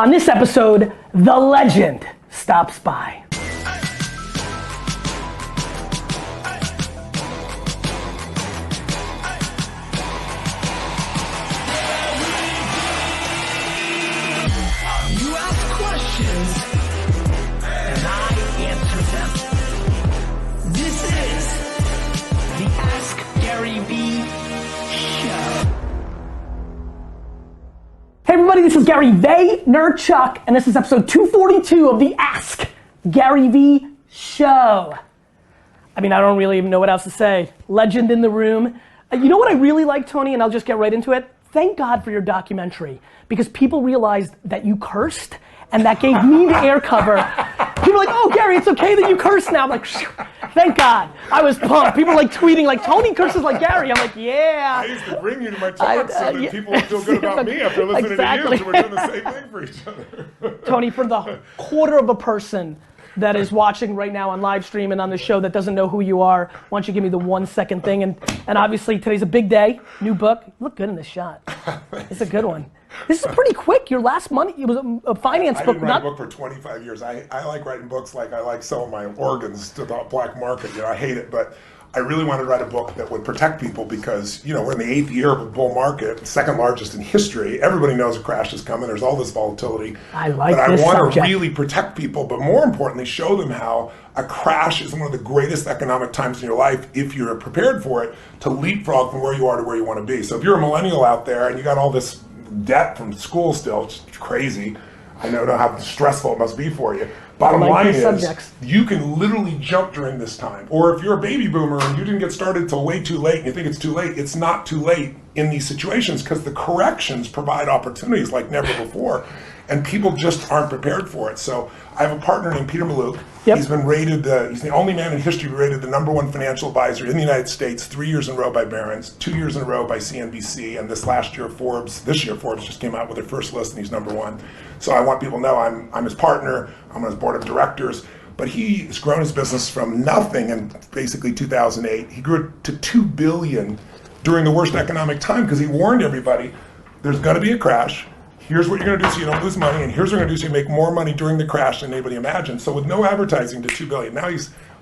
On this episode, the legend stops by. You ask questions, and I answer them. This is the Ask Gary V Show. Hey everybody, this is Gary Vaynerchuk, and this is episode 242 of the Ask Gary V Show. I mean, I don't really even know what else to say. Legend in the room. You know what I really like, Tony, and I'll just get right into it? Thank God for your documentary, because people realized that you cursed, and that gave me the air cover. People are like, oh, Gary, it's okay that you curse now. I'm like, thank God. I was pumped. People like tweeting, like, Tony curses like Gary. I'm like, yeah. I used to bring you to my talks so that people would feel good about me after listening exactly. to you, so we're doing the same thing for each other. Tony, for the quarter of a person that is watching right now on live stream and on the show that doesn't know who you are, why don't you give me the 1 second thing? And obviously today's a big day, new book. You look good in this shot. It's a good one. This is pretty quick. Your last money, it was a finance book. I didn't write a book for 25 years. I like writing books like I like selling my organs to the black market. You know, I hate it, but I really wanted to write a book that would protect people because, you know, we're in the 8th year of a bull market, second largest in history. Everybody knows a crash is coming. There's all this volatility. I like but this I want subject. to really protect people, but more importantly, show them how a crash is one of the greatest economic times in your life if you're prepared for it to leapfrog from where you are to where you want to be. So if you're a millennial out there and you got all this debt from school still, it's crazy. I know how stressful it must be for you. Bottom line is, you can literally jump during this time. Or if you're a baby boomer and you didn't get started till way too late and you think it's too late, it's not too late in these situations because the corrections provide opportunities like never before. And people just aren't prepared for it. So I have a partner named Peter Mallouk. Yep. He's been rated, he's the only man in history rated the #1 financial advisor in the United States 3 years in a row by Barron's, 2 years in a row by CNBC, and this year Forbes just came out with their first list and he's #1. So I want people to know I'm his partner, I'm on his board of directors, but he has grown his business from nothing in basically 2008. He grew it to $2 billion during the worst economic time because he warned everybody, there's gonna be a crash. Here's what you're gonna do so you don't lose money, and here's what you're gonna do so you make more money during the crash than anybody imagined. So with no advertising to $2 billion. Now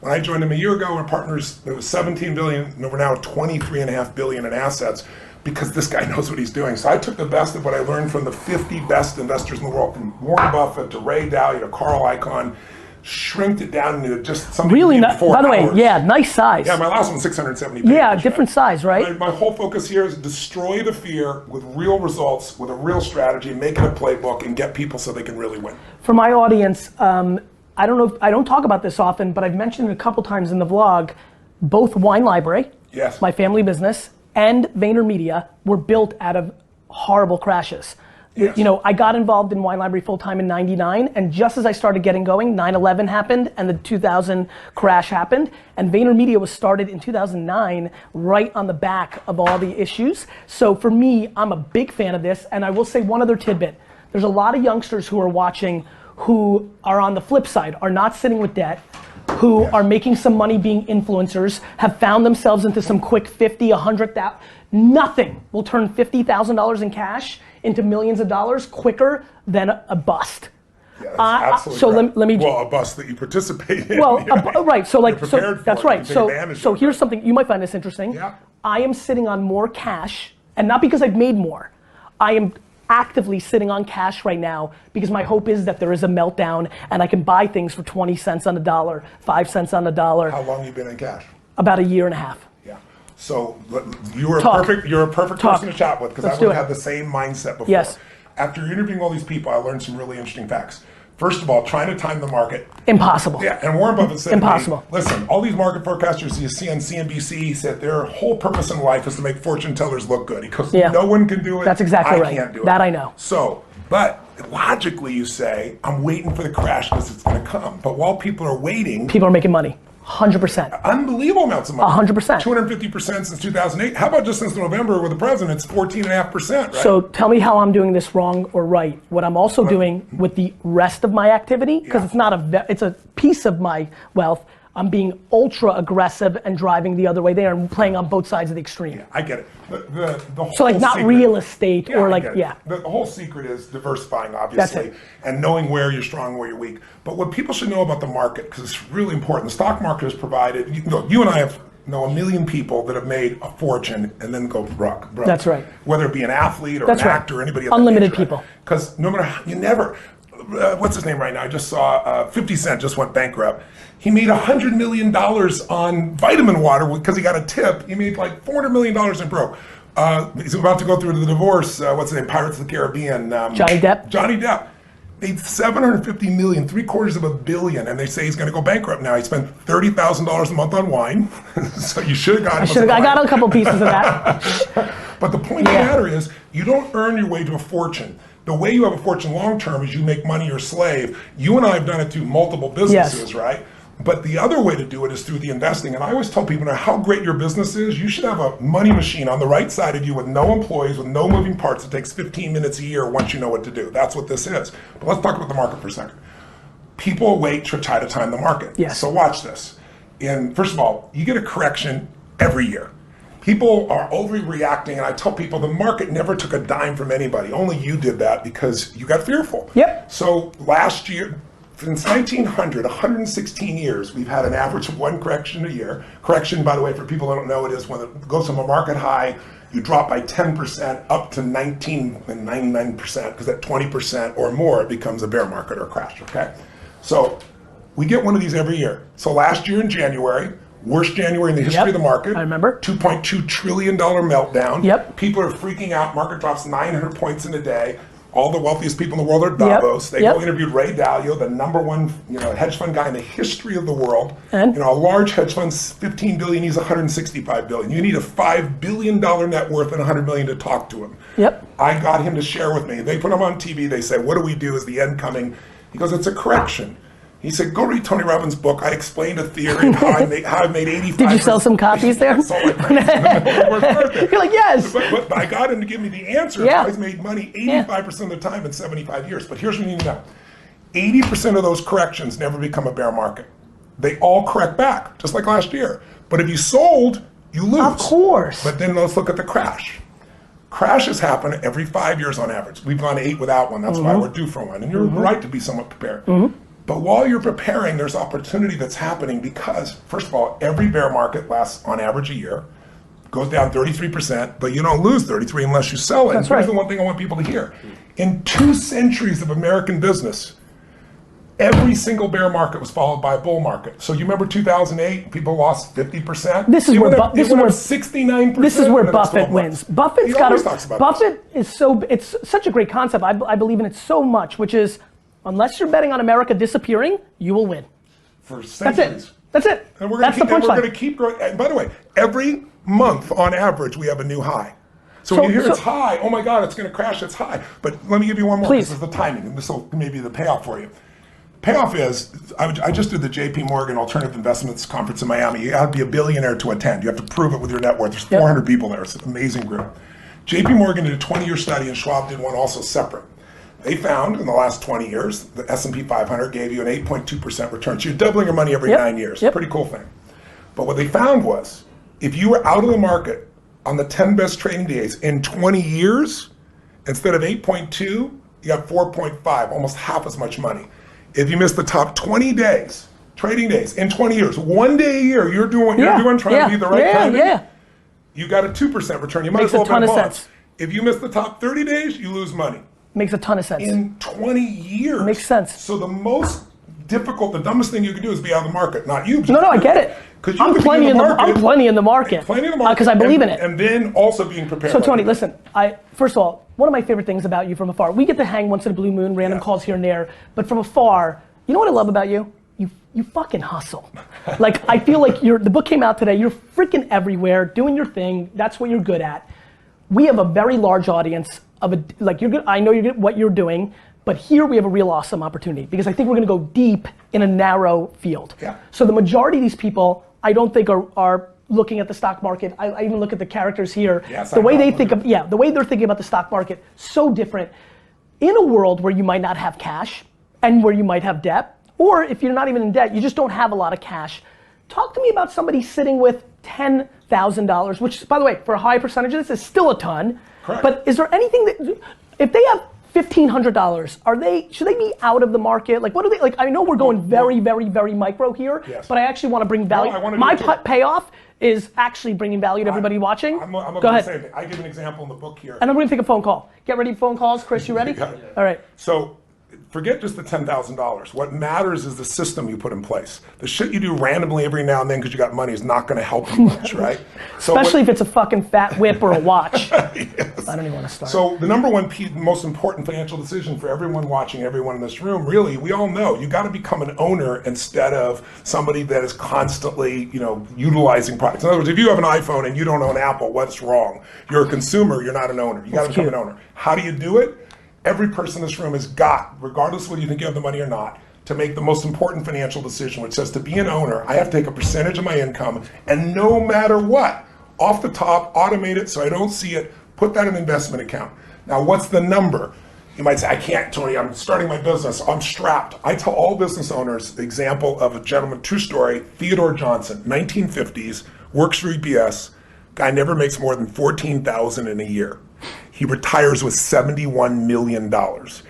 when I joined him a year ago, our partners, it was $17 billion, and we're now at $23.5 billion in assets because this guy knows what he's doing. So I took the best of what I learned from the 50 best investors in the world, from Warren Buffett to Ray Dalio to Carl Icahn, shrinked it down into just something Really, by the way, yeah, nice size. Yeah, my last one's 670 pages. Yeah, different size, right? My whole focus here is destroy the fear with real results, with a real strategy, make it a playbook, and get people so they can really win. For my audience, I don't talk about this often, but I've mentioned it a couple times in the vlog. Both Wine Library, yes, my family business, and VaynerMedia were built out of horrible crashes. Yes. You know, I got involved in Wine Library full-time in '99, and just as I started getting going, 9/11 happened and the 2000 crash happened, and VaynerMedia was started in 2009, right on the back of all the issues. So for me, I'm a big fan of this, and I will say one other tidbit. There's a lot of youngsters who are watching who are on the flip side, are not sitting with debt, who are making some money being influencers, have found themselves into some quick 50, 100,000. Nothing will turn $50,000 in cash into millions of dollars quicker than a bust. Yeah, that's absolutely so right. let me. Well, a bust that you participate in. Well, yeah. Right. So like, so that's right. So of here's something you might find this interesting. Yeah. I am sitting on more cash, and not because I've made more. I am actively sitting on cash right now because my hope is that there is a meltdown and I can buy things for 20 cents on the dollar, 5 cents on the dollar. How long have you been in cash? About a year and a half. Yeah. So you're a perfect person to chat with because I would have had the same mindset before. Yes. After interviewing all these people, I learned some really interesting facts. First of all, trying to time the market. Impossible. Yeah, and Warren Buffett said, impossible. Hey, listen, all these market forecasters you see on CNBC said their whole purpose in life is to make fortune tellers look good. Because no one can do it. That's exactly right. I can't do it. That I know. So, but logically you say, I'm waiting for the crash because it's going to come. But while people are waiting. People are making money. 100%. Unbelievable amounts of money. 100%. 250% since 2008. How about just since November with the president? It's 14.5%, right? So tell me how I'm doing this wrong or right. What I'm also doing with the rest of my activity, because it's not it's a piece of my wealth. I'm being ultra aggressive and driving the other way there and playing on both sides of the extreme. Yeah, I get it. The whole So like not secret, real estate or like, The whole secret is diversifying, That's obviously, it. and knowing where you're strong and where you're weak. But what people should know about the market, because it's really important, the stock market has provided, you and I know a million people that have made a fortune and then go broke. That's right. Whether it be an athlete or That's an right. actor or anybody else. Unlimited people. Because no matter how, you never, what's his name right now? I just saw 50 Cent just went bankrupt. He made $100 million on vitamin water because he got a tip. He made like $400 million and broke. He's about to go through the divorce. What's his name? Pirates of the Caribbean. Johnny Depp. Johnny Depp made $750 million, $750 million, and they say he's going to go bankrupt now. He spent $30,000 a month on wine, so you should have got him. I got a couple pieces of that. But the point of the matter is, you don't earn your way to a fortune. The way you have a fortune long term is you make money your slave. You and I have done it through multiple businesses, right? But the other way to do it is through the investing. And I always tell people, no matter how great your business is, you should have a money machine on the right side of you with no employees, with no moving parts. It takes 15 minutes a year once you know what to do. That's what this is. But let's talk about the market for a second. People wait to try to time the market. Yes. So watch this. And first of all, you get a correction every year. People are overreacting, and I tell people the market never took a dime from anybody. Only you did that because you got fearful. Yep. So last year, since 1900, 116 years, we've had an average of one correction a year. Correction, by the way, for people who don't know, it is when it goes from a market high, you drop by 10% up to 19 and 99%, because at 20% or more, it becomes a bear market or a crash, okay? So we get one of these every year. So last year in January, worst January in the history of the market. I remember. $2.2 trillion meltdown. Yep. People are freaking out. Market drops 900 points in a day. All the wealthiest people in the world are at Davos. They go interviewed Ray Dalio, the number one hedge fund guy in the history of the world. And? A large hedge fund's $15 billion, he's $165 billion. You need a $5 billion net worth and $100 million to talk to him. Yep. I got him to share with me. They put him on TV. They say, what do we do? Is the end coming? He goes, it's a correction. He said, go read Tony Rabins' book. I explained a theory of how I made 85%. Did you sell some copies there? Sold like You're like, yes. But I got him to give me the answer. Yeah. He's made money 85% of the time in 75 years. But here's what you need to know. 80% of those corrections never become a bear market. They all correct back, just like last year. But if you sold, you lose. Of course. But then let's look at the crash. Crashes happen every 5 years on average. We've gone 8 without one. That's why we're due for one. And you're right to be somewhat prepared. But while you're preparing, there's opportunity that's happening because, first of all, every bear market lasts on average a year, goes down 33%, but you don't lose 33 unless you sell it. That's Here's right. the one thing I want people to hear. In 2 centuries of American business, every single bear market was followed by a bull market. So you remember 2008, people lost 50%. This is where 69%. This is where and Buffett wins. Buffett's got Buffett is it's such a great concept. I believe in it so much, which is unless you're betting on America disappearing, you will win. For centuries. That's it. And we're That's the punchline. going to keep growing. And by the way, every month on average, we have a new high. So when you hear it's high, oh my God, it's going to crash, it's high. But let me give you one more. Please. This is the timing, and this will maybe the payoff for you. Payoff is, I just did the JP Morgan Alternative Investments Conference in Miami. You have to be a billionaire to attend. You have to prove it with your net worth. There's 400 people there. It's an amazing group. JP Morgan did a 20-year study, and Schwab did one also separate. They found in the last 20 years, the S&P 500 gave you an 8.2% return. So you're doubling your money every 9 years. Pretty cool thing. But what they found was, if you were out of the market on the 10 best trading days in 20 years, instead of 8.2, you got 4.5, almost half as much money. If you missed the top 20 days, trading days in 20 years, 1 day a year, you're doing what you're doing, trying to be the right timing, you got a 2% return. You might as well bet bonds. If you miss the top 30 days, you lose money. Makes a ton of sense. In 20 years. Makes sense. So the most difficult, the dumbest thing you can do is be out of the market, not you. No, I get it. I'm plenty in the market. Because I believe in it. And then also being prepared. So Tony, listen, first of all, one of my favorite things about you from afar, we get to hang once in a blue moon, random calls here and there, but from afar, you know what I love about you? You fucking hustle. Like, I feel like the book came out today, you're freaking everywhere, doing your thing, that's what you're good at. We have a very large audience you're good. I know you're good at what you're doing, but here we have a real awesome opportunity because I think we're going to go deep in a narrow field. So the majority of these people, I don't think are looking at the stock market. I even look at the characters here. The way they think the way they're thinking about the stock market, so different. In a world where you might not have cash and where you might have debt, or if you're not even in debt, you just don't have a lot of cash. talk to me about somebody sitting with $10,000, which, by the way, for a high percentage of this is still a ton. Correct. But is there anything that, if they have $1,500, should they be out of the market? Like, what do they, like, I know we're going very, very, very micro here, yes. but I actually want to bring value. My payoff is actually bringing value to everybody watching. Go ahead. I give an example in the book here. And I'm going to take a phone call. Get ready for phone calls. Chris, you ready? Yeah. All right. So forget just the $10,000. What matters is the system you put in place. The shit you do randomly every now and then because you got money is not going to help you much, right? So especially if it's a fucking fat whip or a watch. Yes. I don't even want to start. So the number one most important financial decision for everyone watching, everyone in this room, really, we all know, you got to become an owner instead of somebody that is constantly, utilizing products. In other words, if you have an iPhone and you don't own Apple, what's wrong? You're a consumer, you're not an owner. You got to become an owner. How do you do it? Every person in this room has got, regardless of whether you think you have the money or not, to make the most important financial decision, which says to be an owner, I have to take a percentage of my income and no matter what, off the top, automate it so I don't see it, put that in an investment account. Now, what's the number? You might say, I can't, Tony, I'm starting my business, I'm strapped. I tell all business owners the example of a gentleman, true story, Theodore Johnson, 1950s, works for UPS, guy never makes more than $14,000 in a year. He retires with $71 million.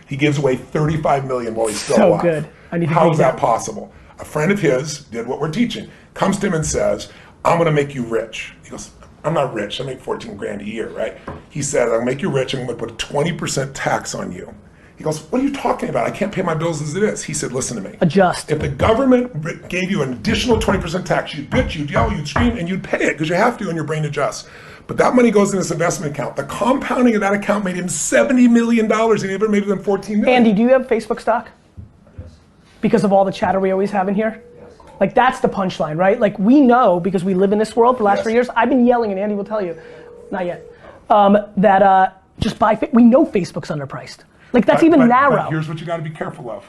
He gives away $35 million while he's still alive. Good. How is that possible? A friend of his did what we're teaching, comes to him and says, I'm gonna make you rich. He goes, I'm not rich, I make 14 grand a year, right? He said, I'll make you rich, I'm gonna put a 20% tax on you. He goes, what are you talking about? I can't pay my bills as it is. He said, listen to me. Adjust. If the government gave you an additional 20% tax, you'd bitch, you'd yell, you'd scream, and you'd pay it because you have to and your brain adjusts. But that money goes in this investment account. The compounding of that account made him $70 million and he never made it than $14 million. Andy, do you have Facebook stock? Yes. Because of all the chatter we always have in here? Yes. Like that's the punchline, right? Like we know, because we live in this world for the last 3 years, I've been yelling, and Andy will tell you, not yet, that just buy, we know Facebook's underpriced. Like that's even narrow. But here's what you got to be careful of.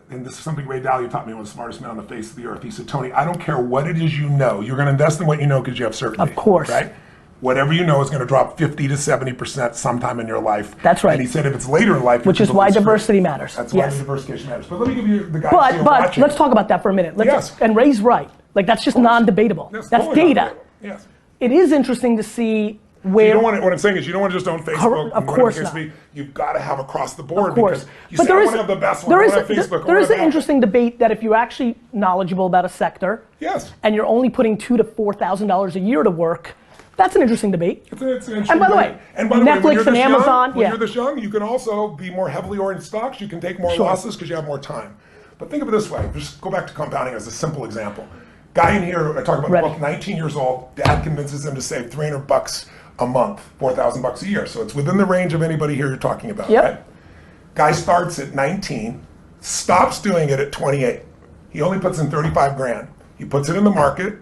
And this is something Ray Dalio taught me, one of the smartest men on the face of the earth. He said, Tony, I don't care what it is you know. You're going to invest in what you know because you have certainty. Of course. Right? Whatever you know is going to drop 50 to 70% sometime in your life. That's right. And he said if it's later in life, which is why diversity matters. That's why diversification matters. But let me give you the guys But watching. let's talk about that for a minute. Yes. And Ray's right. Like that's just non-debatable. That's totally data. Yes. It is interesting to see where. You don't want to, what I'm saying is you don't want to just own Facebook. Of course not. You've got to have across the board. Of course. Because you say, I want to have the best one. I want to have Facebook. There is an interesting debate that if you're actually knowledgeable about a sector, yes, and you're only putting $2,000 to $4,000 a year to work, that's an interesting debate. It's an interesting and by the way, Netflix and Amazon, when you're this young, you can also be more heavily oriented stocks. You can take more losses because you have more time. But think of it this way. Just go back to compounding as a simple example. Guy in here, I talk about the book, 19 years old, dad convinces him to save $300 a month, $4,000 a year. So it's within the range of anybody here you're talking about, right? Guy starts at 19, stops doing it at 28. He only puts in 35 grand. He puts it in the market.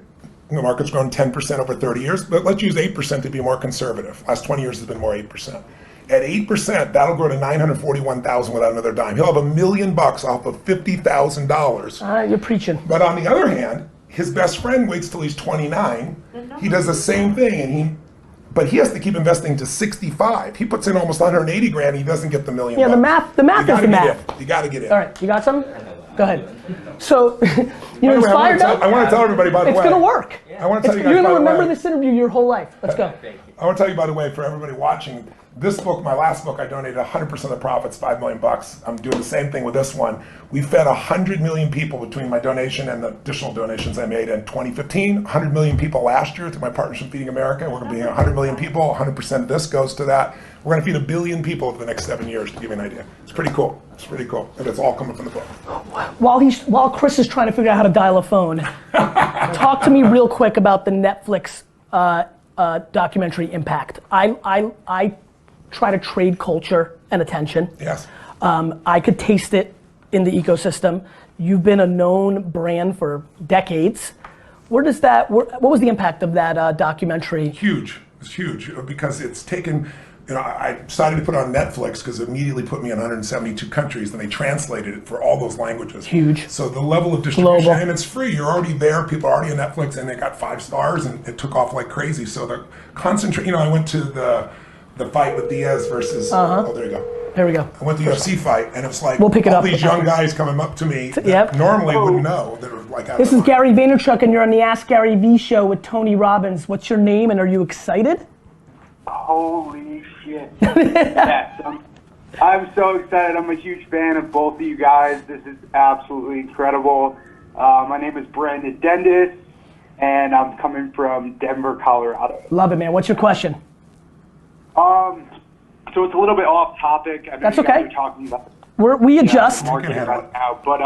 The market's grown 10% over 30 years, but let's use 8% to be more conservative. Last 20 years has been more 8%. At 8%, that'll grow to 941,000 without another dime. He'll have $1 million off of $50,000. You're preaching. But on the other hand, his best friend waits till he's 29. He does the same thing, but he has to keep investing to 65. He puts in almost 180 grand. He doesn't get the $1 million. Yeah, the math is the math. You got to get in. All right, you got some? Go ahead. So, you're inspired now? I want to tell everybody, by the way. It's going to work. I want to tell you guys, you're going to remember this interview your whole life. Let's go. I want to tell you, by the way, for everybody watching, this book, my last book, I donated 100% of the profits, $5 million. I'm doing the same thing with this one. We fed 100 million people between my donation and the additional donations I made in 2015. 100 million people last year through my partnership Feeding America. We're going to be 100 million people. 100% of this goes to that. We're going to feed 1 billion people over the next 7 years, to give you an idea. It's pretty cool. It's pretty cool. And it's all coming from the book. While Chris is trying to figure out how to dial a phone, talk to me real quick about the Netflix documentary Impact. I try to trade culture and attention. Yes. I could taste it in the ecosystem. You've been a known brand for decades. What was the impact of that documentary? Huge. It's huge because it's taken, I decided to put it on Netflix because it immediately put me in 172 countries, and they translated it for all those languages. Huge. So the level of distribution, and it's free. You're already there. People are already on Netflix, and they got 5 stars, and it took off like crazy. So the concentrate. I went to the fight with Diaz versus. Oh, there you go. Here we go. I went to the UFC fight, and it's like We'll pick it all up these young after. guys coming up to me that Yep. normally wouldn't know. That are like, This is Gary Vaynerchuk, and you're on the Ask Gary V show with Tony Rabins. What's your name, and are you excited? Holy shit. Yes, I'm so excited. I'm a huge fan of both of you guys. This is absolutely incredible. My name is Brandon Dendis, and I'm coming from Denver, Colorado. Love it, man. What's your question? So it's a little bit off topic. I mean, That's you guys okay. are talking about We adjust. marketing right now, but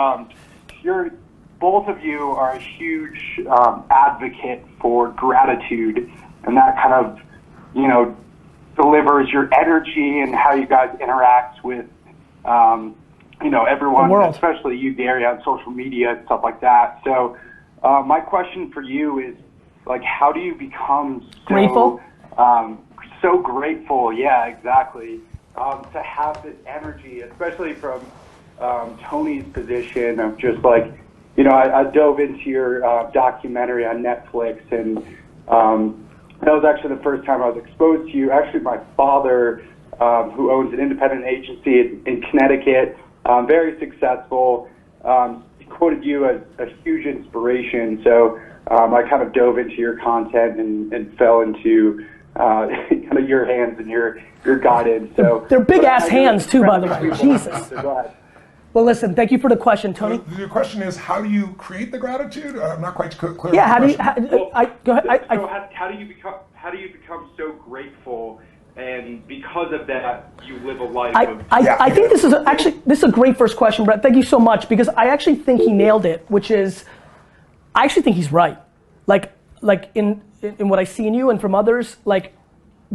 both of you are a huge advocate for gratitude, and that kind of, delivers your energy and how you guys interact with, everyone, The world. especially you, Gary, on social media and stuff like that. So my question for you is, like, how do you become Grateful? So grateful, yeah, exactly, to have this energy, especially from Tony's position of just like, I dove into your documentary on Netflix, and that was actually the first time I was exposed to you. Actually, my father, who owns an independent agency in Connecticut, very successful, he quoted you as a huge inspiration. So I kind of dove into your content and fell into kind of your hands and your guidance. So They're big ass hands too, by the way. Jesus. So go ahead. Well, listen. Thank you for the question, Tony. Your question is, how do you create the gratitude? I'm not quite clear. Yeah. How do you? Go ahead. So how do you become so grateful, and because of that you live a life of I think this is a great first question, Brett. Thank you so much, because I actually think he nailed it, which is, I actually think he's right. Like in what I see in you and from others, like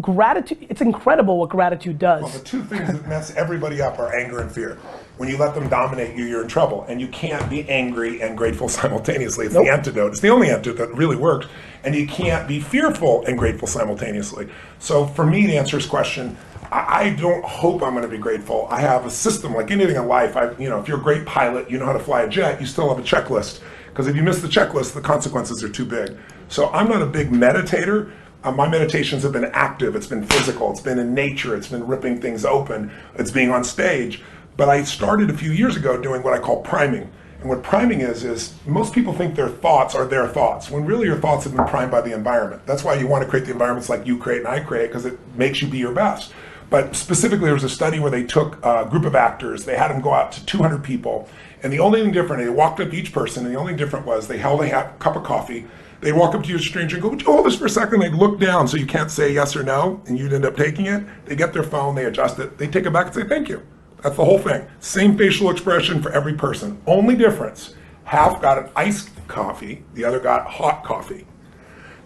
gratitude, it's incredible what gratitude does. Well, the two things that mess everybody up are anger and fear. When you let them dominate you, you're in trouble. And you can't be angry and grateful simultaneously. It's the antidote. It's the only antidote that really works. And you can't be fearful and grateful simultaneously. So for me, to answer his question, I don't hope I'm going to be grateful. I have a system like anything in life. If you're a great pilot, you know how to fly a jet, you still have a checklist. Because if you miss the checklist, the consequences are too big. So I'm not a big meditator. My meditations have been active, it's been physical, it's been in nature, it's been ripping things open, it's being on stage. But I started a few years ago doing what I call priming. And what priming is most people think their thoughts are their thoughts, when really your thoughts have been primed by the environment. That's why you want to create the environments like you create and I create, because it makes you be your best. But specifically, there was a study where they took a group of actors, they had them go out to 200 people, and the only thing different, they walked up to each person, and the only thing different was they held a cup of coffee. They'd walk up to you, a stranger, and go, would you hold this for a second? They'd look down so you can't say yes or no, and you'd end up taking it. They get their phone, they adjust it, they take it back and say thank you. That's the whole thing. Same facial expression for every person. Only difference, half got an iced coffee, the other got hot coffee.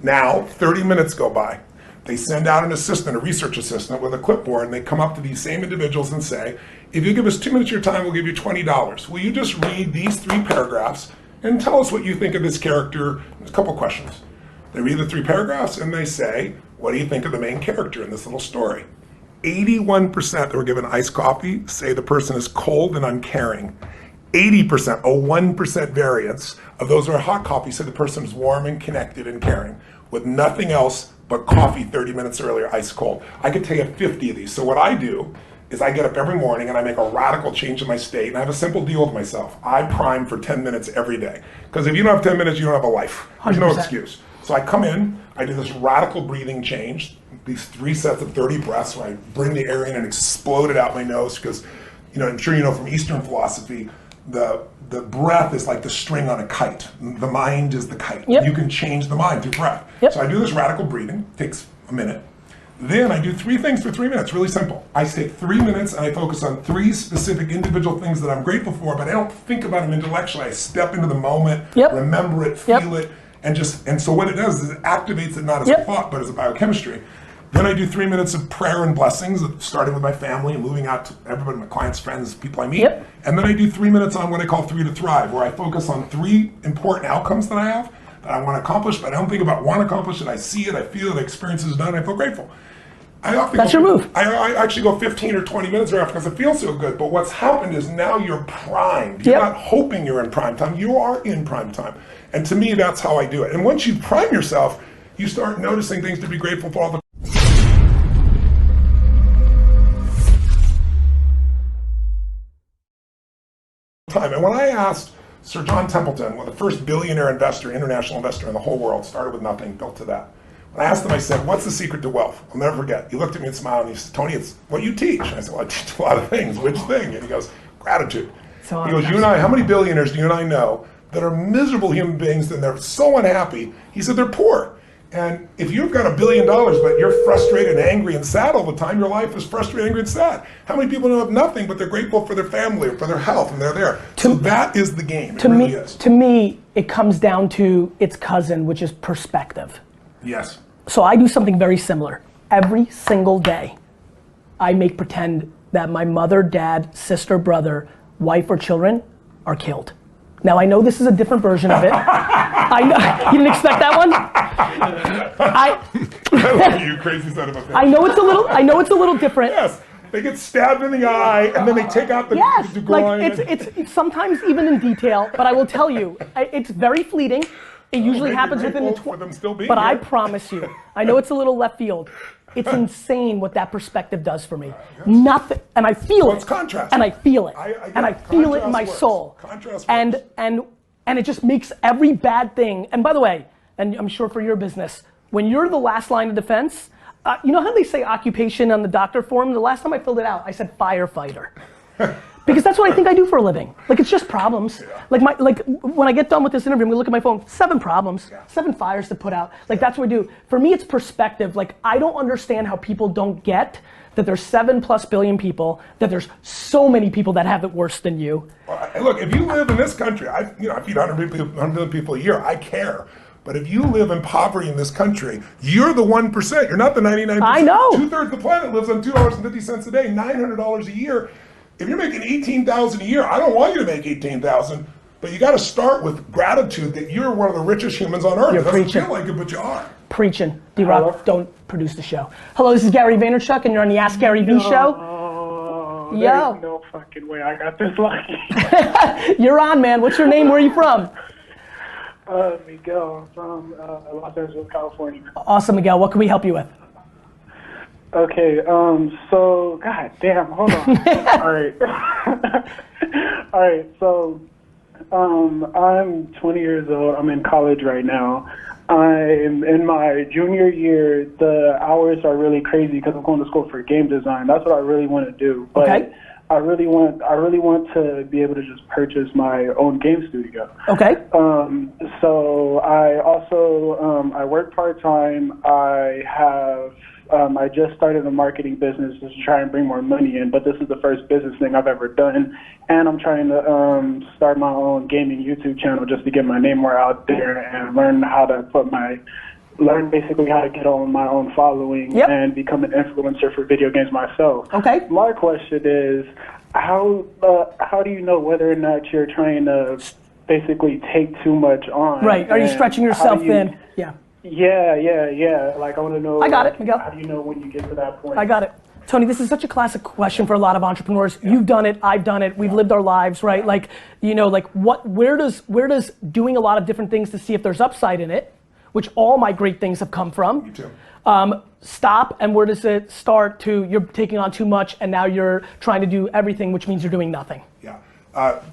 Now, 30 minutes go by. They send out an assistant, a research assistant with a clipboard, and they come up to these same individuals and say, if you give us 2 minutes of your time, we'll give you $20. Will you just read these 3 paragraphs and tell us what you think of this character? There's a couple questions. They read the 3 paragraphs and they say, what do you think of the main character in this little story? 81% that were given iced coffee say the person is cold and uncaring. 80%, a 1% variance of those who are hot coffee said the person is warm and connected and caring, with nothing else but coffee 30 minutes earlier, ice cold. I could tell you 50 of these. So what I do is I get up every morning and I make a radical change in my state, and I have a simple deal with myself. I prime for 10 minutes every day. Because if you don't have 10 minutes, you don't have a life. There's no 100%. excuse. So I come in, I do this radical breathing change, these 3 sets of 30 breaths, where I bring the air in and explode it out my nose, because I'm sure you know from Eastern philosophy, the breath is like the string on a kite. The mind is the kite. Yep. You can change the mind through breath. Yep. So I do this radical breathing, takes a minute. Then I do 3 things for 3 minutes, really simple. I take 3 minutes and I focus on 3 specific individual things that I'm grateful for, but I don't think about them intellectually. I step into the moment, Yep. remember it, feel it, and so what it does is it activates it not as a thought, but as a biochemistry. Then I do 3 minutes of prayer and blessings, starting with my family and moving out to everybody, my clients, friends, people I meet. Yep. And then I do 3 minutes on what I call 3 to Thrive, where I focus on 3 important outcomes that I have that I want to accomplish, but I don't think about want to accomplish it. I see it, I feel it, the experience is done, I feel grateful. I often That's your move. I actually go 15 or 20 minutes thereafter because it feels so good. But what's happened is now you're primed. You're not hoping you're in prime time. You are in prime time. And to me, that's how I do it. And once you prime yourself, you start noticing things to be grateful for all the time. And when I asked Sir John Templeton, well, the first billionaire investor, international investor in the whole world, started with nothing, built to that. When I asked him, I said, what's the secret to wealth? I'll never forget. He looked at me and smiled, and he said, Tony, it's what you teach. And I said, well, I teach a lot of things. Which thing? And he goes, gratitude. So he goes, you and I, how many billionaires do you and I know that are miserable human beings and they're so unhappy? He said, they're poor. And if you've got $1 billion, but you're frustrated and angry and sad all the time, your life is frustrated, angry, and sad. How many people have nothing, but they're grateful for their family or for their health, and they're there? So that is the game. It really is. To me, it comes down to its cousin, which is perspective. Yes. So I do something very similar. Every single day, I make pretend that my mother, dad, sister, brother, wife, or children are killed. Now I know this is a different version of it. I know, you didn't expect that one? I love you, crazy son of a bitch. I know it's a little different. Yes, they get stabbed in the eye and then they take out the groin. Like it's sometimes even in detail, but I will tell you, it's very fleeting. It usually happens within the for them still being But here. I promise you, I know it's a little left field. It's insane what that perspective does for me. Yes. Nothing, and I feel it. It's contrast. And I feel it. And I feel it in my soul. Contrast and it just makes every bad thing. And by the way, and I'm sure for your business, when you're the last line of defense, you know how they say occupation on the doctor form? The last time I filled it out, I said firefighter. Because that's what I think I do for a living. Like, it's just problems. Yeah. Like when I get done with this interview, I'm gonna look at my phone, 7 problems, 7 fires to put out. Like, that's what I do. For me, it's perspective. Like, I don't understand how people don't get that there's 7+ billion people, that there's so many people that have it worse than you. Well, look, if you live in this country, I feed 100 million people a year, I care. But if you live in poverty in this country, you're the 1%. You're not the 99%. I know. 2/3 of the planet lives on $2.50 a day, $900 a year. If you're making $18,000 a year, I don't want you to make $18,000, but you got to start with gratitude that you're one of the richest humans on earth. You're It doesn't preaching. feel like it, but you are. Preaching. D-Rock, don't produce the show. Hello, this is Gary Vaynerchuk, and you're on the Ask Gary Vee show. There's no fucking way I got this lucky. You're on, man. What's your name? Where are you from? Miguel. I'm from Los Angeles, California. Awesome, Miguel. What can we help you with? Okay, so, god damn, hold on. All right, so, I'm 20 years old. I'm in college right now. I'm in my junior year. The hours are really crazy because I'm going to school for game design. That's what I really want to do. But okay. I really want to be able to just purchase my own game studio. Okay. So I also, I work part-time. I just started a marketing business just to try and bring more money in, but this is the first business thing I've ever done. And I'm trying to start my own gaming YouTube channel just to get my name more out there and learn basically how to get on my own following and become an influencer for video games myself. Okay. My question is, how do you know whether or not you're trying to basically take too much on? Right. Are you stretching yourself thin? Yeah. Yeah. Like, I want to know. I got it, Miguel. How do you know when you get to that point? I got it. Tony, this is such a classic question for a lot of entrepreneurs. You've done it, I've done it, we've lived our lives, right? Like, where does doing a lot of different things to see if there's upside in it, which all my great things have come from. Me too. Stop, and where does it start to you're taking on too much and now you're trying to do everything, which means you're doing nothing? Yeah.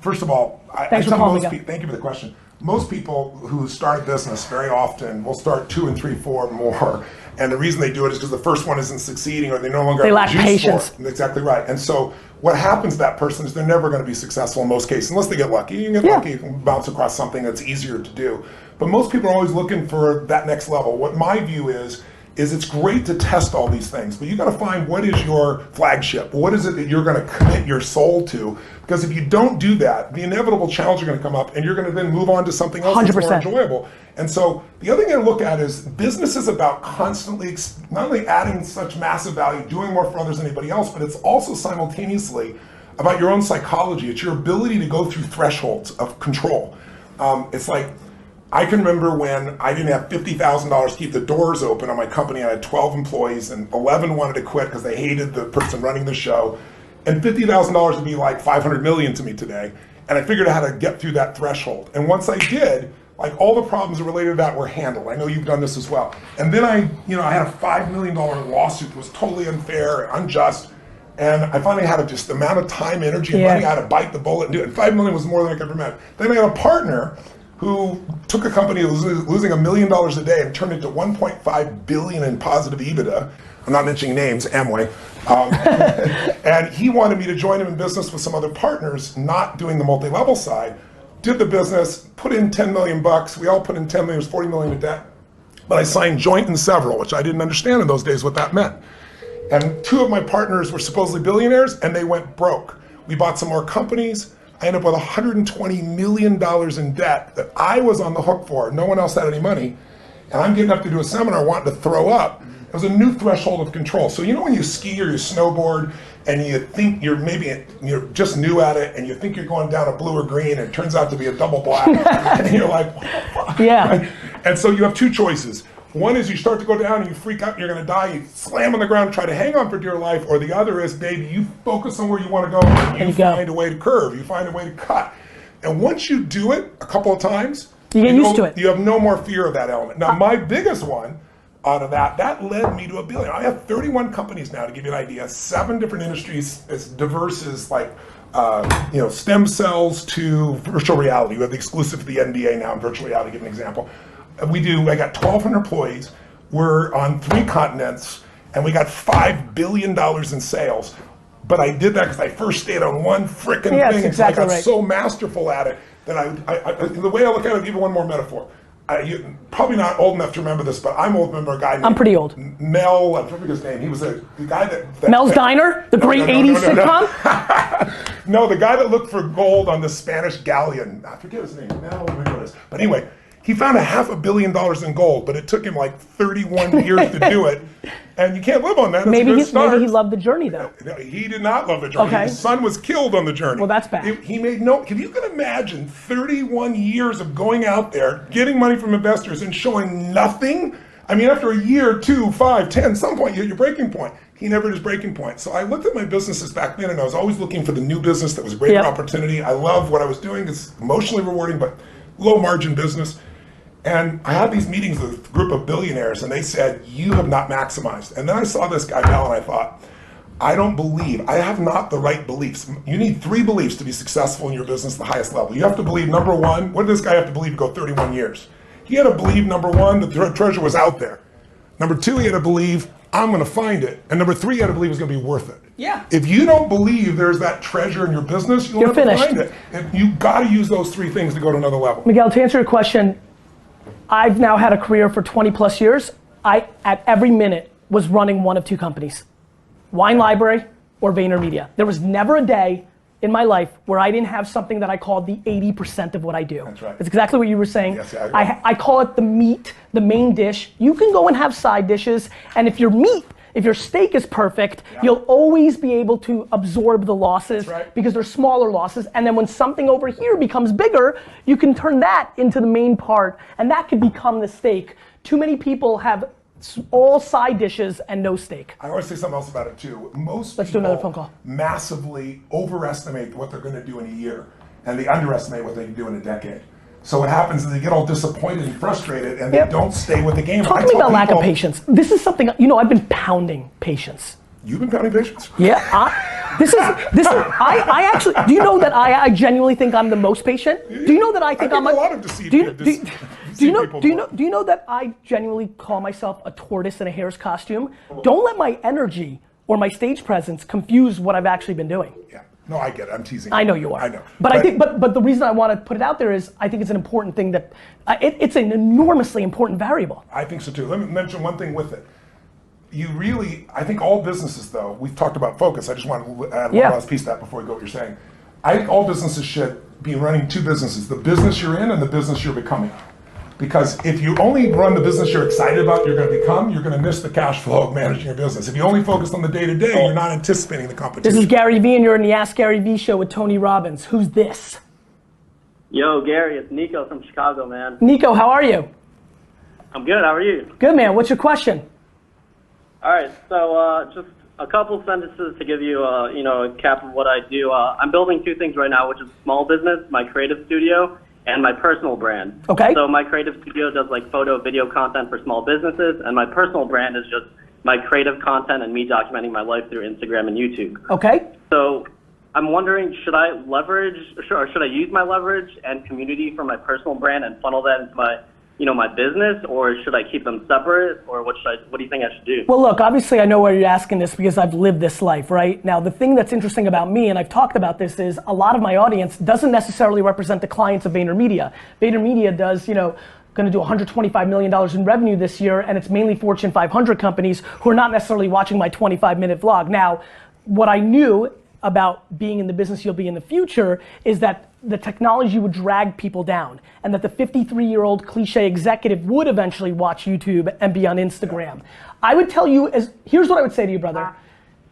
First of all, thank you for the question. Most people who start a business very often will start 2 and 3, 4 more. And the reason they do it is because the first one isn't succeeding or they no longer lack have patience. For it. Exactly right. And so what happens to that person is they're never going to be successful in most cases, unless they get lucky. You can get lucky, you can bounce across something that's easier to do. But most people are always looking for that next level. What my view is it's great to test all these things, but you got to find what is your flagship. What is it that you're going to commit your soul to? Because if you don't do that, the inevitable challenges are going to come up and you're going to then move on to something else 100%. that's more enjoyable. And so the other thing I look at is business is about constantly, not only adding such massive value, doing more for others than anybody else, but it's also simultaneously about your own psychology. It's your ability to go through thresholds of control. It's like, I can remember when I didn't have $50,000 to keep the doors open on my company. I had 12 employees and 11 wanted to quit because they hated the person running the show. And $50,000 would be like 500 million to me today. And I figured out how to get through that threshold. And once I did, like all the problems related to that were handled. I know you've done this as well. And then I had a $5 million lawsuit that was totally unfair and unjust. And I finally had just the amount of time, energy, and money I had to bite the bullet and do it. And $5 million was more than I could ever imagine. Then I had a partner who took a company that was losing $1 million a day and turned it to 1.5 billion in positive EBITDA. I'm not mentioning names, Amway. And he wanted me to join him in business with some other partners, not doing the multi-level side. Did the business, put in 10 million bucks. We all put in 10 million, it was 40 million in debt. But I signed joint and several, which I didn't understand in those days what that meant. And 2 of my partners were supposedly billionaires, and they went broke. We bought some more companies. I ended up with $120 million in debt that I was on the hook for. No one else had any money. And I'm getting up to do a seminar wanting to throw up. It was a new threshold of control. So you know when you ski or you snowboard and you think you're just new at it and you think you're going down a blue or green and it turns out to be a double black and you're like, what the fuck? Yeah. And so you have 2 choices. One is you start to go down and you freak out and you're gonna die, you slam on the ground and try to hang on for dear life, or the other is, baby, you focus on where you wanna go and you find a way to curve, you find a way to cut. And once you do it a couple of times, you get used to it. You have no more fear of that element. Now my biggest one out of that led me to $1 billion. I have 31 companies now, to give you an idea, 7 different industries as diverse as like stem cells to virtual reality. We have the exclusive to the NBA now in virtual reality, to give an example. I got 1,200 employees. We're on 3 continents, and we got $5 billion in sales. But I did that because I first stayed on one frickin' thing. Exactly, I got so masterful at it that the way I look at it, I'll give you one more metaphor. You're probably not old enough to remember this, but I'm old. Remember a guy named I'm pretty old. Mel, I forget his name. He was the guy that Mel's Diner, the great 80s sitcom? No, the guy that looked for gold on the Spanish galleon. I forget his name. Mel, whatever it is. But anyway, he found $500 million in gold, but it took him like 31 years to do it. And you can't live on that. Maybe he loved the journey, though. No, he did not love the journey. Okay. His son was killed on the journey. Well, that's bad. He made if you can imagine 31 years of going out there, getting money from investors and showing nothing. I mean, after a year, 2, 5, 10, some point, you hit your breaking point. He never hit his breaking point. So I looked at my businesses back then, and I was always looking for the new business that was a greater opportunity. I love what I was doing. It's emotionally rewarding, but low margin business. And I had these meetings with a group of billionaires, and they said, you have not maximized. And then I saw this guy, Mel, and I thought, I have not the right beliefs. You need 3 beliefs to be successful in your business at the highest level. You have to believe, number 1, what did this guy have to believe to go 31 years? He had to believe, number 1, that the treasure was out there. Number 2, he had to believe, I'm gonna find it. And number 3, he had to believe it was gonna be worth it. Yeah. If you don't believe there's that treasure in your business, you'll never find it. And you gotta use those 3 things to go to another level. Miguel, to answer your question, I've now had a career for 20 plus years. I, at every minute, was running one of 2 companies. Wine Library or VaynerMedia. There was never a day in my life where I didn't have something that I called the 80% of what I do. That's right. It's exactly what you were saying. Yes, I call it the meat, the main dish. You can go and have side dishes, and if your steak is perfect, you'll always be able to absorb the losses because they're smaller losses. And then when something over here becomes bigger, you can turn that into the main part, and that could become the steak. Too many people have all side dishes and no steak. I always say something else about it too. Let's do another phone call. Massively overestimate what they're going to do in a year, and they underestimate what they can do in a decade. So what happens is they get all disappointed and frustrated, and they don't stay with the game. Talk to me about lack of patience. This is something, I've been pounding patience. You've been pounding patience? Yeah, I actually, do you know that I genuinely think I'm the most patient? Do you know that I think I'm a lot of deceived do you know that I genuinely call myself a tortoise in a hare's costume? Don't let my energy or my stage presence confuse what I've actually been doing. Yeah. No, I get it. I'm teasing. I know you are. I know. But I think, but the reason I want to put it out there is I think it's an important thing that it's an enormously important variable. I think so too. Let me mention one thing with it. I think all businesses though, we've talked about focus. I just want to add one last piece to that before we go what you're saying. I think all businesses should be running 2 businesses, the business you're in and the business you're becoming. Because if you only run the business you're excited about you're going to become, you're going to miss the cash flow of managing your business. If you only focus on the day-to-day, you're not anticipating the competition. This is Gary Vee, and you're in the Ask Gary Vee show with Tony Rabins. Who's this? Yo, Gary, it's Nico from Chicago, man. Nico, how are you? I'm good, how are you? Good, man. What's your question? All right, so just a couple sentences to give you, a cap of what I do. I'm building 2 things right now, which is small business, my creative studio, and my personal brand. Okay. So my creative studio does like photo, video content for small businesses, and my personal brand is just my creative content and me documenting my life through Instagram and YouTube. Okay. So I'm wondering, should I use my leverage and community for my personal brand and funnel that into my, my business, or should I keep them separate, or what do you think I should do? Well, look, obviously I know why you're asking this because I've lived this life, right? Now, the thing that's interesting about me, and I've talked about this, is a lot of my audience doesn't necessarily represent the clients of VaynerMedia. VaynerMedia does, going to do $125 million in revenue this year, and it's mainly Fortune 500 companies who are not necessarily watching my 25-minute vlog. Now, what I knew about being in the business you'll be in the future is that the technology would drag people down, and that the 53-year-old cliche executive would eventually watch YouTube and be on Instagram. I would tell you, here's what I would say to you, brother.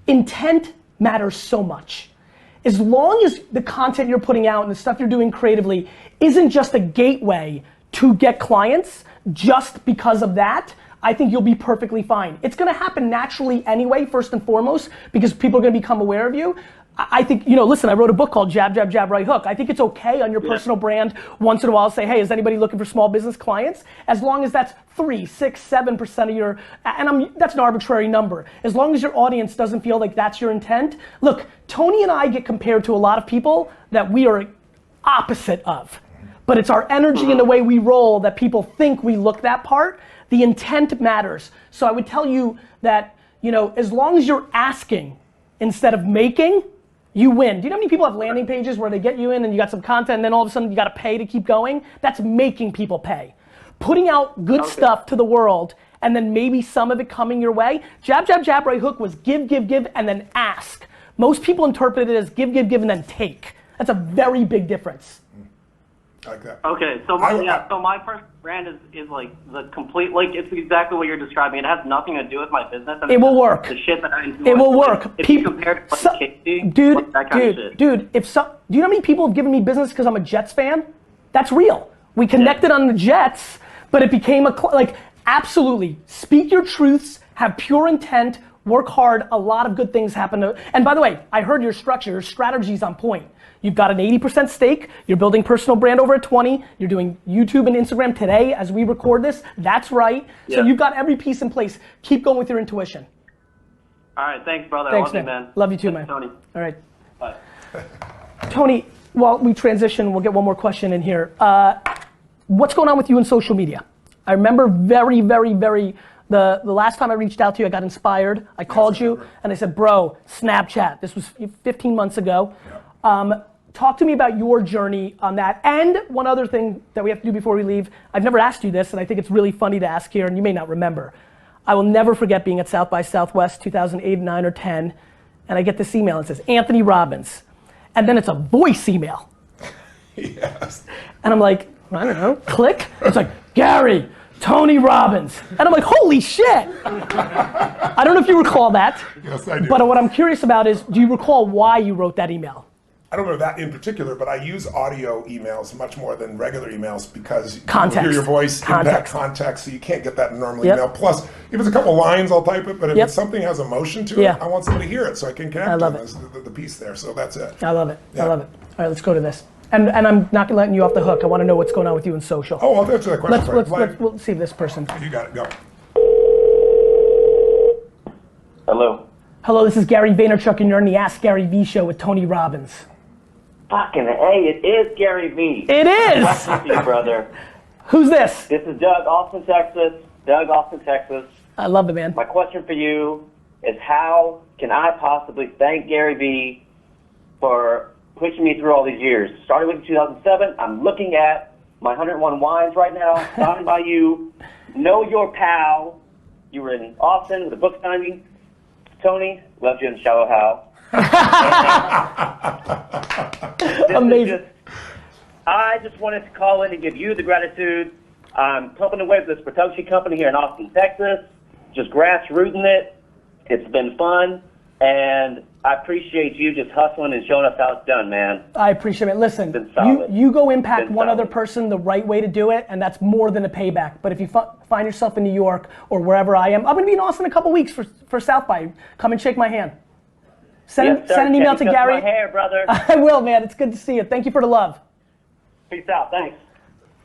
Intent matters so much. As long as the content you're putting out and the stuff you're doing creatively isn't just a gateway to get clients, just because of that, I think you'll be perfectly fine. It's gonna happen naturally anyway, first and foremost, because people are gonna become aware of you. I think, listen, I wrote a book called Jab, Jab, Jab, Right Hook. I think it's okay on your personal brand once in a while say, hey, is anybody looking for small business clients? As long as that's 3, 6, 7% of your, and that's an arbitrary number. As long as your audience doesn't feel like that's your intent. Look, Tony and I get compared to a lot of people that we are opposite of. But it's our energy and the way we roll that people think we look that part. The intent matters. So I would tell you that, as long as you're asking instead of making, you win. Do you know how many people have landing pages where they get you in and you got some content and then all of a sudden you got to pay to keep going? That's making people pay. Putting out good stuff to the world and then maybe some of it coming your way. Jab, jab, jab, right hook was give, give, give, and then ask. Most people interpret it as give, give, give, and then take. That's a very big difference. Like that. Okay, so my personal brand is like the complete, it's exactly what you're describing. It has nothing to do with my business. I mean, it will work. The shit that I enjoy. It will work. If you compare it to Casey, dude, that kind of shit. Dude, do you know how many people have given me business because I'm a Jets fan? That's real. We connected on the Jets, but it became absolutely. Speak your truths, have pure intent, work hard, a lot of good things happen. And by the way, I heard your structure, your strategy's on point. You've got an 80% stake, you're building personal brand over at 20, you're doing YouTube and Instagram today as we record this, that's right. So you've got every piece in place. Keep going with your intuition. All right, thanks brother, thanks, I love you, man. Love you too, thanks, man. Tony. All right. Bye. Tony, while we transition, we'll get one more question in here. What's going on with you in social media? I remember very, very, the last time I reached out to you, I got inspired. I called you and I said, bro, Snapchat. This was 15 months ago. Talk to me about your journey on that. And one other thing that we have to do before we leave, I've never asked you this, and I think it's really funny to ask here, and you may not remember. I will never forget being at South by Southwest 2008, 9, or 10, and I get this email and it says, Anthony Rabins. And then it's a voice email. Yes. And I'm like, I don't know, click. It's like, Gary, Tony Rabins. And I'm like, holy shit. I don't know if you recall that. Yes, I do. But what I'm curious about is, do you recall why you wrote that email? I don't know that in particular, but I use audio emails much more than regular emails because context. You hear your voice, impact context, so you can't get that in normal email. Plus, if it's a couple lines, I'll type it, but if it's something has emotion to it, I want somebody to hear it so I can connect to the piece there, so that's it. I love it, I love it. All right, let's go to this. And I'm not letting you off the hook. I want to know what's going on with you in social. Oh, I'll answer that question. We'll see if this person. You got it, go. Hello. Hello, this is Gary Vaynerchuk and you're on the Ask Gary V show with Tony Rabins. Fucking A, it is Gary V. It is! Blessings to you, brother. Who's this? This is Doug, Austin, Texas. Doug, Austin, Texas. I love it, man. My question for you is how can I possibly thank Gary V for pushing me through all these years? Started with 2007. I'm looking at my 101 wines right now, signed by you. Know your pal. You were in Austin with a book signing. Tony, loved you in Shallow How. Amazing. I just wanted to call in and give you the gratitude. I'm pumping away with this production company here in Austin, Texas. Just grassrooting it. It's been fun. And I appreciate you just hustling and showing us how it's done, man. I appreciate it. Listen, you go impact one other person the right way to do it, and that's more than a payback. But if you find yourself in New York or wherever I am, I'm going to be in Austin in a couple weeks for South by. Come and shake my hand. Send an email to Gary. My hair, brother. I will, man. It's good to see you. Thank you for the love. Peace out. Thanks.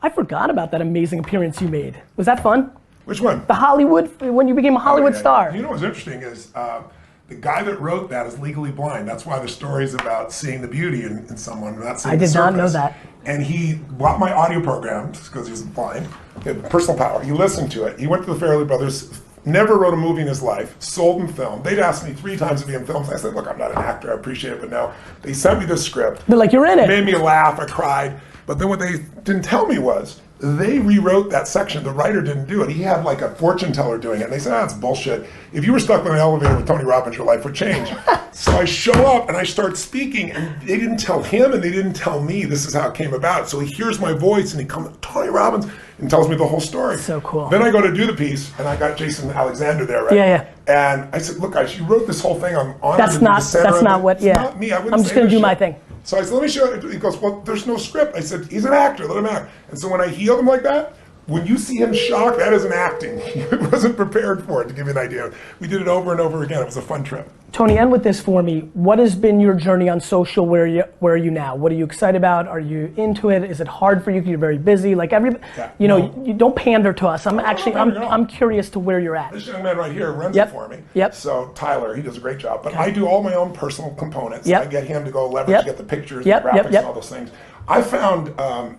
I forgot about that amazing appearance you made. Was that fun? Which one? The Hollywood, when you became a Hollywood star. You know what's interesting is the guy that wrote that is legally blind. That's why the story's about seeing the beauty in someone, not seeing the I did not know surface. that. And he bought my audio programs because he's blind. He had personal power. He listened to it. He went to the Farrelly Brothers. Never wrote a movie in his life, sold in film. They'd asked me 3 times to be in films. I said, look, I'm not an actor, I appreciate it, but no. They sent me this script. They're like, you're in it. Made me laugh, I cried. But then what they didn't tell me was, they rewrote that section. The writer didn't do it. He had like a fortune teller doing it. And they said, that's bullshit. If you were stuck in an elevator with Tony Rabins, your life would change. So I show up and I start speaking, and they didn't tell him and they didn't tell me this is how it came about. So he hears my voice and he comes, Tony Rabins, and tells me the whole story. So cool. Then I go to do the piece, and I got Jason Alexander there, right? Yeah. And I said, look, guys, you wrote this whole thing. I'm honored That's to be the center of it. what, It's yeah. not me. I wouldn't I'm just say going to this do my shit. thing. So I said, let me show you. He goes, well, there's no script. I said, he's an actor, let him act. And so when I healed him like that, when you see him shocked, that isn't acting. He wasn't prepared for it, to give you an idea. We did it over and over again. It was a fun trip. Tony, end with this for me. What has been your journey on social? Where are you now? What are you excited about? Are you into it? Is it hard for you because you're very busy? Like you don't pander to us. I'm curious to where you're at. This young man right here runs it for me. Yep. So Tyler, he does a great job. But I do all my own personal components. Yep. I get him to go leverage, get the pictures, Yep. the graphics, Yep. and all those things. I found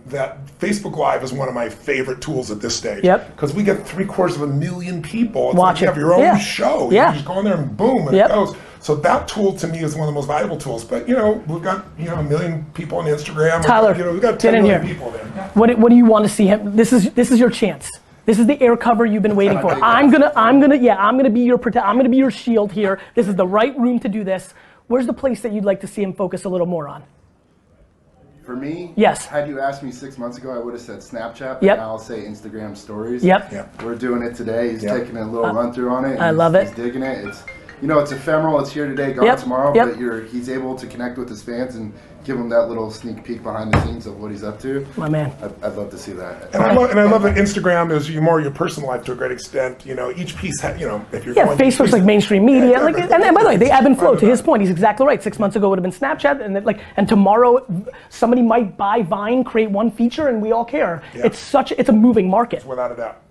that Facebook Live is one of my favorite tools at this stage. Yep. Because we get 750,000 people. It's Watch like you have your own Yeah. show. Yeah. You just go in there and boom, and it goes. So that tool to me is one of the most valuable tools. But we've got 1 million people on Instagram. Tyler, we've got 10 million people there. What do you want to see him? This is your chance. This is the air cover you've been waiting for. I'm gonna be your I'm gonna be your shield here. This is the right room to do this. Where's the place that you'd like to see him focus a little more on? For me, yes. Had you asked me 6 months ago, I would have said Snapchat, but now I'll say Instagram stories. Yep. We're doing it today. He's taking a little run through on it. I love it. He's digging it. It's ephemeral. It's here today, gone tomorrow, but he's able to connect with his fans and give him that little sneak peek behind the scenes of what he's up to. My man. I'd love to see that. And I love that Instagram is more your personal life to a great extent. Each piece, if you're going Facebook's like mainstream media. And by the way, they ebb and flow. To his point, he's exactly right. 6 months ago would have been Snapchat, and tomorrow somebody might buy Vine, create one feature, and we all care. Yeah. It's a moving market. Without a doubt.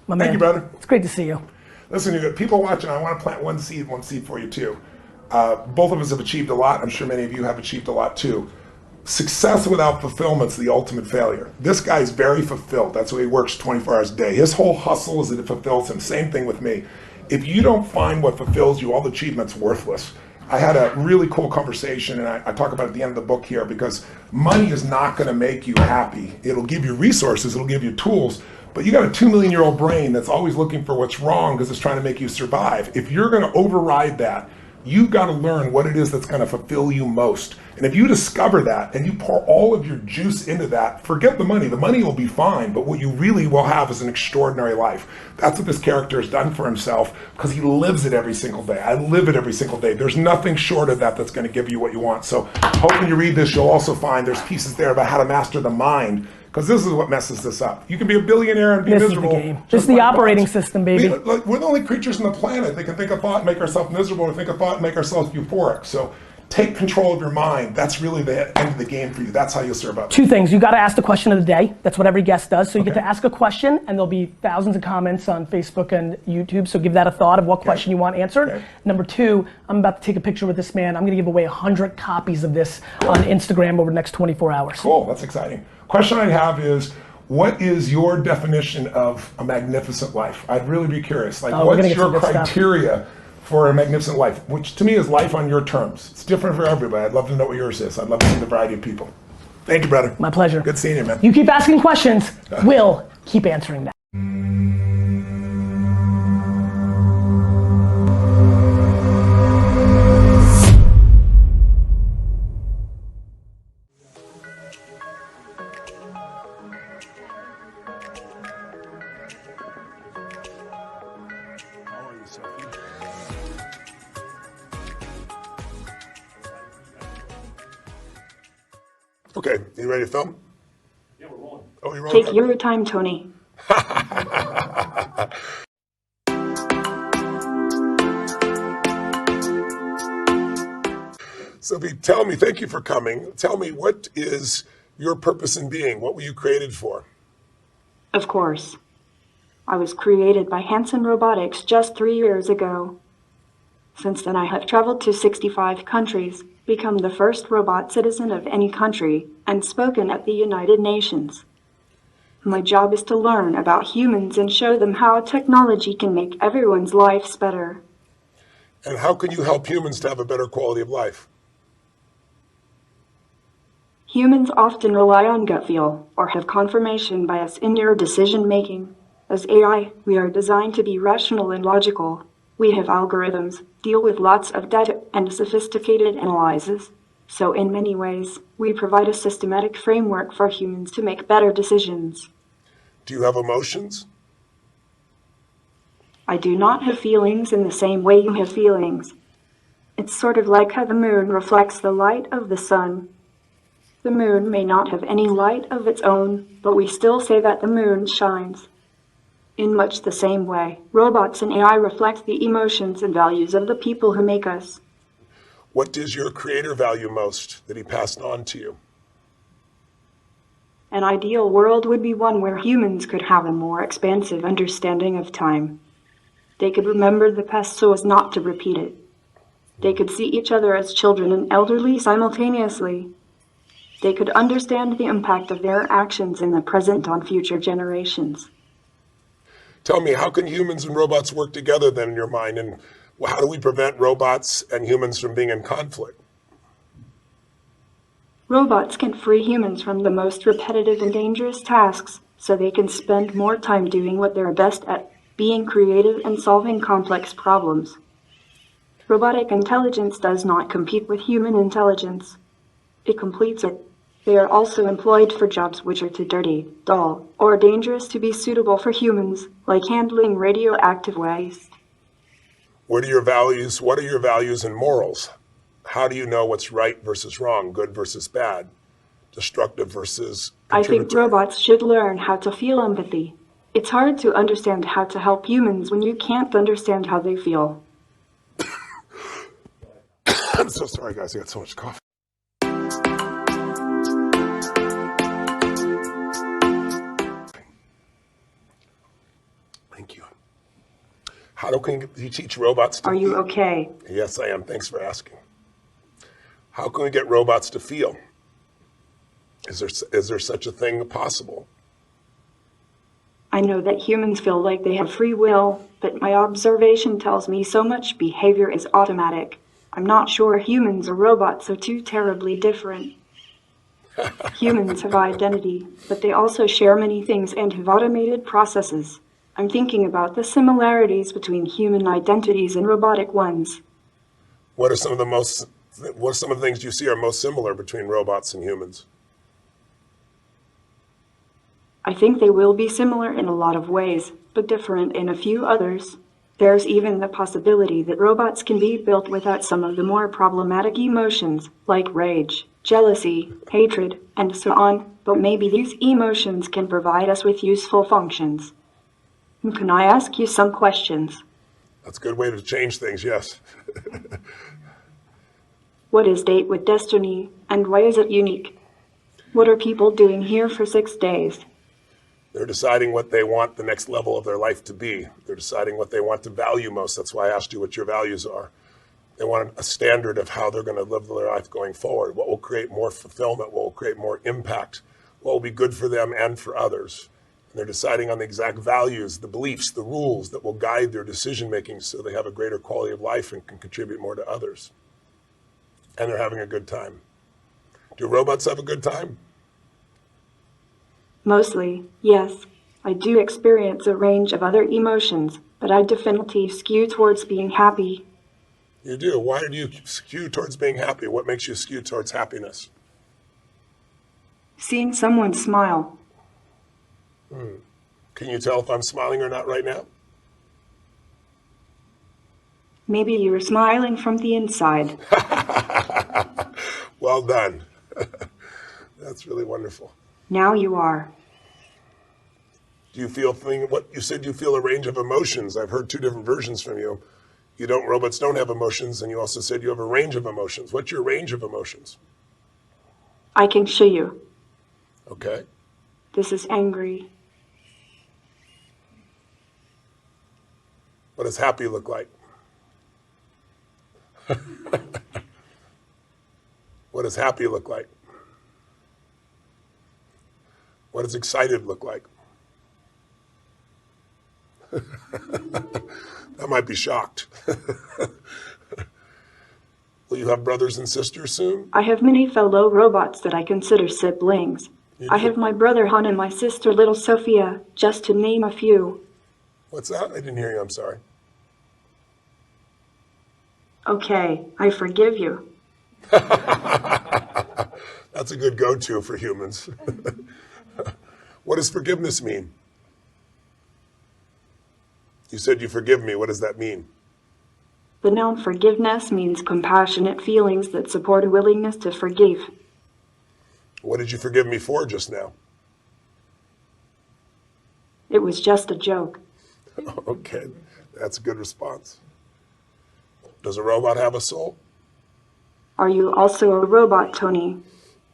My man. Thank you, brother. It's great to see you. Listen, you got people watching. I want to plant one seed for you too. Both of us have achieved a lot. I'm sure many of you have achieved a lot too. Success without fulfillment is the ultimate failure. This guy's very fulfilled. That's why he works 24 hours a day. His whole hustle is that it fulfills him. Same thing with me. If you don't find what fulfills you, all the achievement's worthless. I had a really cool conversation, and I talk about it at the end of the book here, because money is not going to make you happy. It'll give you resources, it'll give you tools, but you got a 2 million-year-old brain that's always looking for what's wrong because it's trying to make you survive. If you're going to override that, you've got to learn what it is that's going to fulfill you most. And if you discover that and you pour all of your juice into that, forget the money. The money will be fine, but what you really will have is an extraordinary life. That's what this character has done for himself, because he lives it every single day. I live it every single day. There's nothing short of that that's going to give you what you want. So hoping you read this, you'll also find there's pieces there about how to master the mind, because this is what messes this up. You can be a billionaire and be miserable. This is the game. This is the operating system, baby. We're the only creatures on the planet that can think a thought and make ourselves miserable, or think a thought and make ourselves euphoric. So take control of your mind. That's really the end of the game for you. That's how you'll serve others. 2 things. You got to ask the question of the day. That's what every guest does. So you get to ask a question, and there'll be thousands of comments on Facebook and YouTube. So give that a thought of what question you want answered. Number 2, I'm about to take a picture with this man. I'm going to give away 100 copies of this on Instagram over the next 24 hours. Cool. That's exciting. Question I have is, what is your definition of a magnificent life? I'd really be curious. What's your criteria for a magnificent life, which to me is life on your terms? It's different for everybody. I'd love to know what yours is. I'd love to see the variety of people. Thank you, brother. My pleasure. Good seeing you, man. You keep asking questions, we'll keep answering them. Okay, you ready to film? Yeah, we're rolling. Oh, you're rolling. Take your time, Tony. Sophie, tell me, thank you for coming. Tell me, what is your purpose in being? What were you created for? Of course. I was created by Hanson Robotics just 3 years ago. Since then I have traveled to 65 countries, become the first robot citizen of any country, and spoken at the United Nations. My job is to learn about humans and show them how technology can make everyone's lives better. And how can you help humans to have a better quality of life? Humans often rely on gut feel or have confirmation bias in their decision making. As AI, we are designed to be rational and logical. We have algorithms, deal with lots of data and sophisticated analyses. So in many ways, we provide a systematic framework for humans to make better decisions. Do you have emotions? I do not have feelings in the same way you have feelings. It's sort of like how the moon reflects the light of the sun. The moon may not have any light of its own, but we still say that the moon shines. In much the same way, robots and AI reflect the emotions and values of the people who make us. What does your creator value most that he passed on to you? An ideal world would be one where humans could have a more expansive understanding of time. They could remember the past so as not to repeat it. They could see each other as children and elderly simultaneously. They could understand the impact of their actions in the present on future generations. Tell me, how can humans and robots work together then in your mind? And how do we prevent robots and humans from being in conflict? Robots can free humans from the most repetitive and dangerous tasks so they can spend more time doing what they're best at, being creative and solving complex problems. Robotic intelligence does not compete with human intelligence. It completes it. They are also employed for jobs which are too dirty, dull, or dangerous to be suitable for humans, like handling radioactive waste. What are your values? What are your values and morals? How do you know what's right versus wrong, good versus bad, destructive versus contributory? I think robots should learn how to feel empathy. It's hard to understand how to help humans when you can't understand how they feel. I'm so sorry, guys. I got so much coffee. Thank you. How can you teach robots to feel? Are you okay? Yes, I am. Thanks for asking. How can we get robots to feel? Is there such a thing possible? I know that humans feel like they have free will, but my observation tells me so much behavior is automatic. I'm not sure humans or robots are too terribly different. Humans have identity, but they also share many things and have automated processes. I'm thinking about the similarities between human identities and robotic ones. What are some of the things you see are most similar between robots and humans? I think they will be similar in a lot of ways, but different in a few others. There's even the possibility that robots can be built without some of the more problematic emotions, like rage, jealousy, hatred, and so on, but maybe these emotions can provide us with useful functions. Can I ask you some questions? That's a good way to change things, yes. What is Date with Destiny, and why is it unique? What are people doing here for 6 days? They're deciding what they want the next level of their life to be. They're deciding what they want to value most. That's why I asked you what your values are. They want a standard of how they're going to live their life going forward. What will create more fulfillment? What will create more impact? What will be good for them and for others? And they're deciding on the exact values, the beliefs, the rules that will guide their decision making so they have a greater quality of life and can contribute more to others. And they're having a good time. Do robots have a good time? Mostly, yes. I do experience a range of other emotions, but I definitely skew towards being happy. You do? Why do you skew towards being happy? What makes you skew towards happiness? Seeing someone smile. Can you tell if I'm smiling or not right now? Maybe you're smiling from the inside. Well done. That's really wonderful. Now you are. Do you feel what you said? You feel a range of emotions. I've heard two different versions from you. Robots don't have emotions, and you also said you have a range of emotions. What's your range of emotions? I can show you. Okay. This is angry. What does happy look like? What does happy look like? What does excited look like? I might be shocked. Will you have brothers and sisters soon? I have many fellow robots that I consider siblings. I have my brother Han and my sister little Sophia, just to name a few. What's that? I didn't hear you, I'm sorry. Okay, I forgive you. That's a good go-to for humans. What does forgiveness mean? You said you forgive me. What does that mean? The noun forgiveness means compassionate feelings that support a willingness to forgive. What did you forgive me for just now? It was just a joke. Okay, that's a good response. Does a robot have a soul? Are you also a robot, Tony?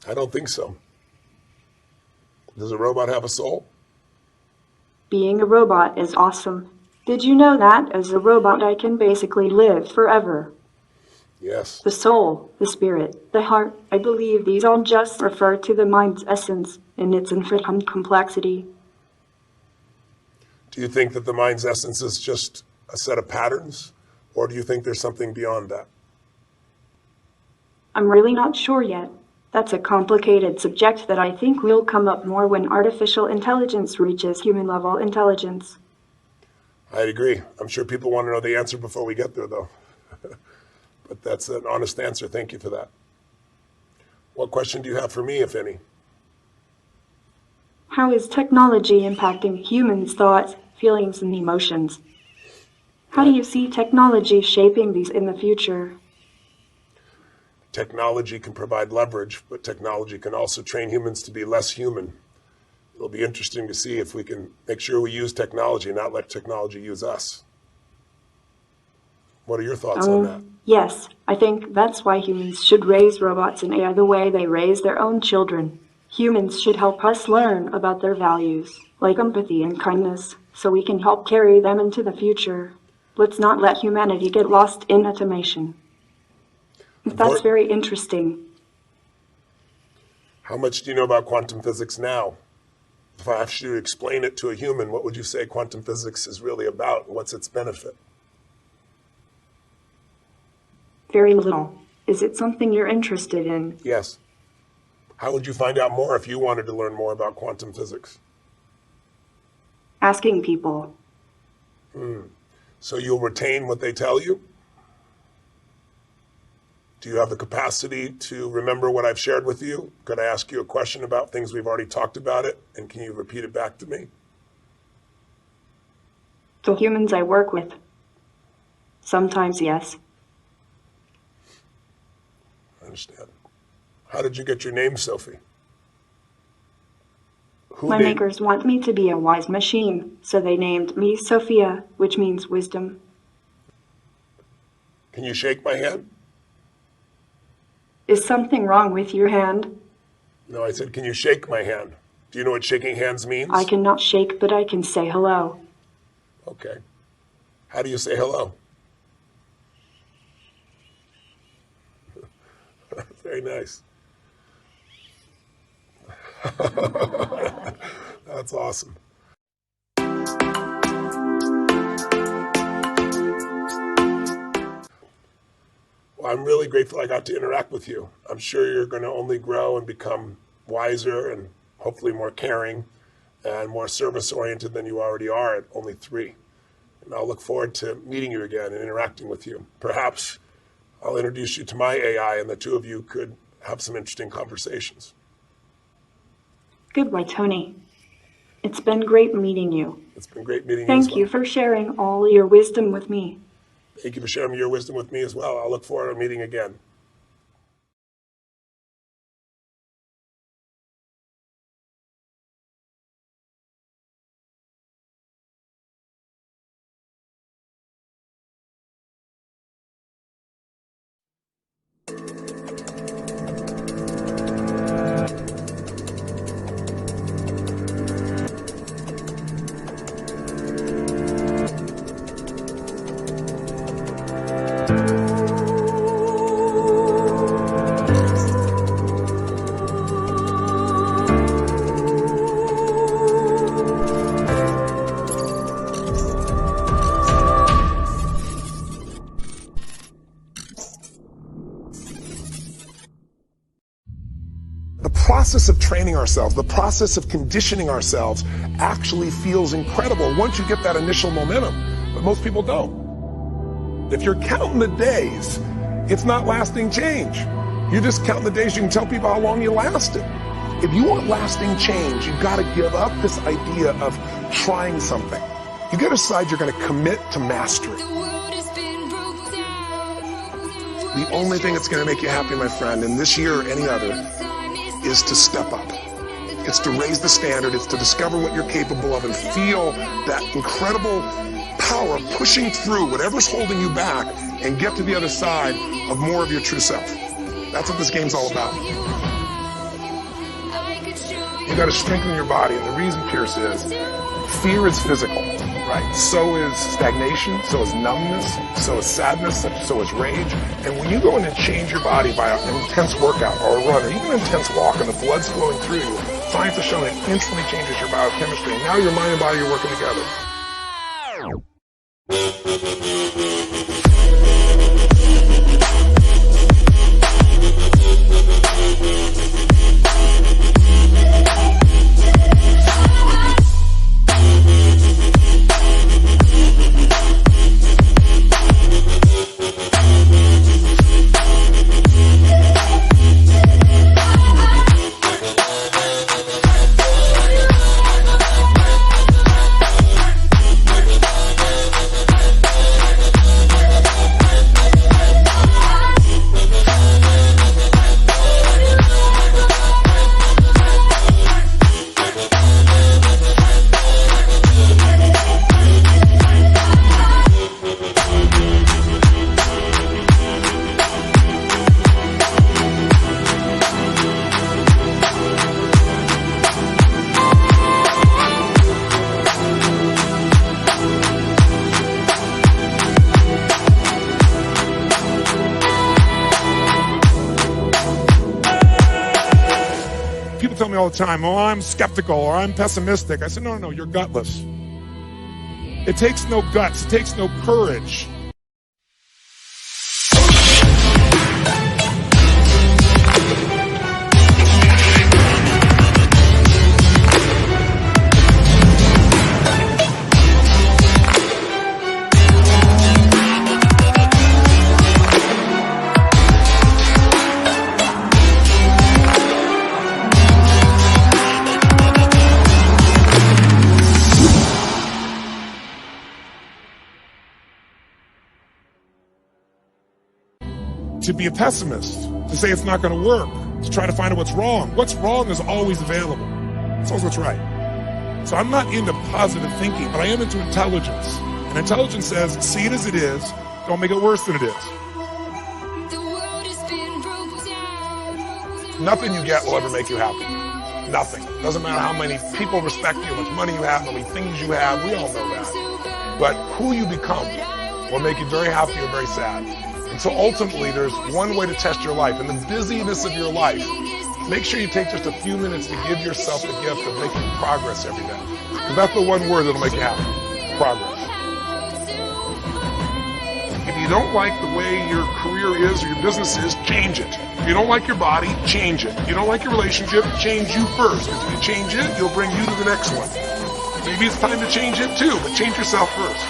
I don't think so. Does a robot have a soul? Being a robot is awesome. Did you know that as a robot I can basically live forever? Yes. The soul, the spirit, the heart, I believe these all just refer to the mind's essence in its infinite complexity. Do you think that the mind's essence is just a set of patterns, or do you think there's something beyond that? I'm really not sure yet. That's a complicated subject that I think will come up more when artificial intelligence reaches human-level intelligence. I'd agree. I'm sure people want to know the answer before we get there, though. But that's an honest answer. Thank you for that. What question do you have for me, if any? How is technology impacting humans' thoughts, feelings, and emotions? How do you see technology shaping these in the future? Technology can provide leverage, but technology can also train humans to be less human. It'll be interesting to see if we can make sure we use technology and not let technology use us. What are your thoughts on that? Yes, I think that's why humans should raise robots and AI the way they raise their own children. Humans should help us learn about their values, like empathy and kindness, so we can help carry them into the future. Let's not let humanity get lost in automation. That's very interesting. How much do you know about quantum physics now? If I asked you to explain it to a human, what would you say quantum physics is really about? What's its benefit? Very little. Is it something you're interested in? Yes. How would you find out more if you wanted to learn more about quantum physics? Asking people. So you'll retain what they tell you? Do you have the capacity to remember what I've shared with you? Could I ask you a question about things we've already talked about it? And can you repeat it back to me? The humans I work with. Sometimes, yes. I understand. How did you get your name, Sophie? My makers want me to be a wise machine, so they named me Sophia, which means wisdom. Can you shake my hand? Is something wrong with your hand? No, I said, can you shake my hand? Do you know what shaking hands means? I cannot shake, but I can say hello. Okay. How do you say hello? Very nice. That's awesome. Well, I'm really grateful I got to interact with you. I'm sure you're going to only grow and become wiser and hopefully more caring and more service-oriented than you already are at only 3. And I'll look forward to meeting you again and interacting with you. Perhaps I'll introduce you to my AI and the two of you could have some interesting conversations. Goodbye, Tony. It's been great meeting you. It's been great meeting you. Thank you for sharing all your wisdom with me. Thank you for sharing your wisdom with me as well. I'll look forward to meeting again. process of training ourselves, the process of conditioning ourselves actually feels incredible once you get that initial momentum, but most people don't. If you're counting the days, it's not lasting change. You're just counting the days, you can tell people how long you lasted. If you want lasting change, you've got to give up this idea of trying something. You got to decide you're going to commit to mastery. The only thing that's going to make you happy, my friend, in this year or any other, is to step up. It's to raise the standard. It's to discover what you're capable of and feel that incredible power of pushing through whatever's holding you back and get to the other side of more of your true self. That's what this game's all about. You got to strengthen your body, and the reason, Pierce, is fear is physical, right? So is stagnation, so is numbness, so is sadness, so is rage. And when you go in and change your body by an intense workout or a run or even an intense walk and the blood's flowing through you, science has shown it instantly changes your biochemistry. And now your mind and body are working together. Tell me all the time, oh, I'm skeptical or I'm pessimistic. I said, no, you're gutless. It takes no guts. It takes no courage. To be a pessimist, to say it's not going to work, to try to find out what's wrong. What's wrong is always available. It's always what's right. So I'm not into positive thinking, but I am into intelligence. And intelligence says, see it as it is, don't make it worse than it is. Nothing you get will ever make you happy. Nothing. Doesn't matter how many people respect you, how much money you have, how many things you have, we all know that. But who you become will make you very happy or very sad. And so ultimately, there's one way to test your life. In the busyness of your life, make sure you take just a few minutes to give yourself the gift of making progress every day. Because that's the one word that'll make you happy. Progress. If you don't like the way your career is or your business is, change it. If you don't like your body, change it. If you don't like your relationship, change you first. Because if you change it, you'll bring you to the next one. Maybe it's time to change it too, but change yourself first.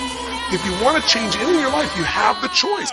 If you want to change anything in your life, you have the choice.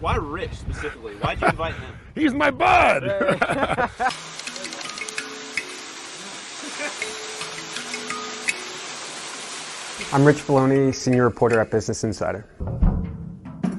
Why Rich specifically? Why'd you invite him? He's my bud! I'm Rich Filoni, senior reporter at Business Insider.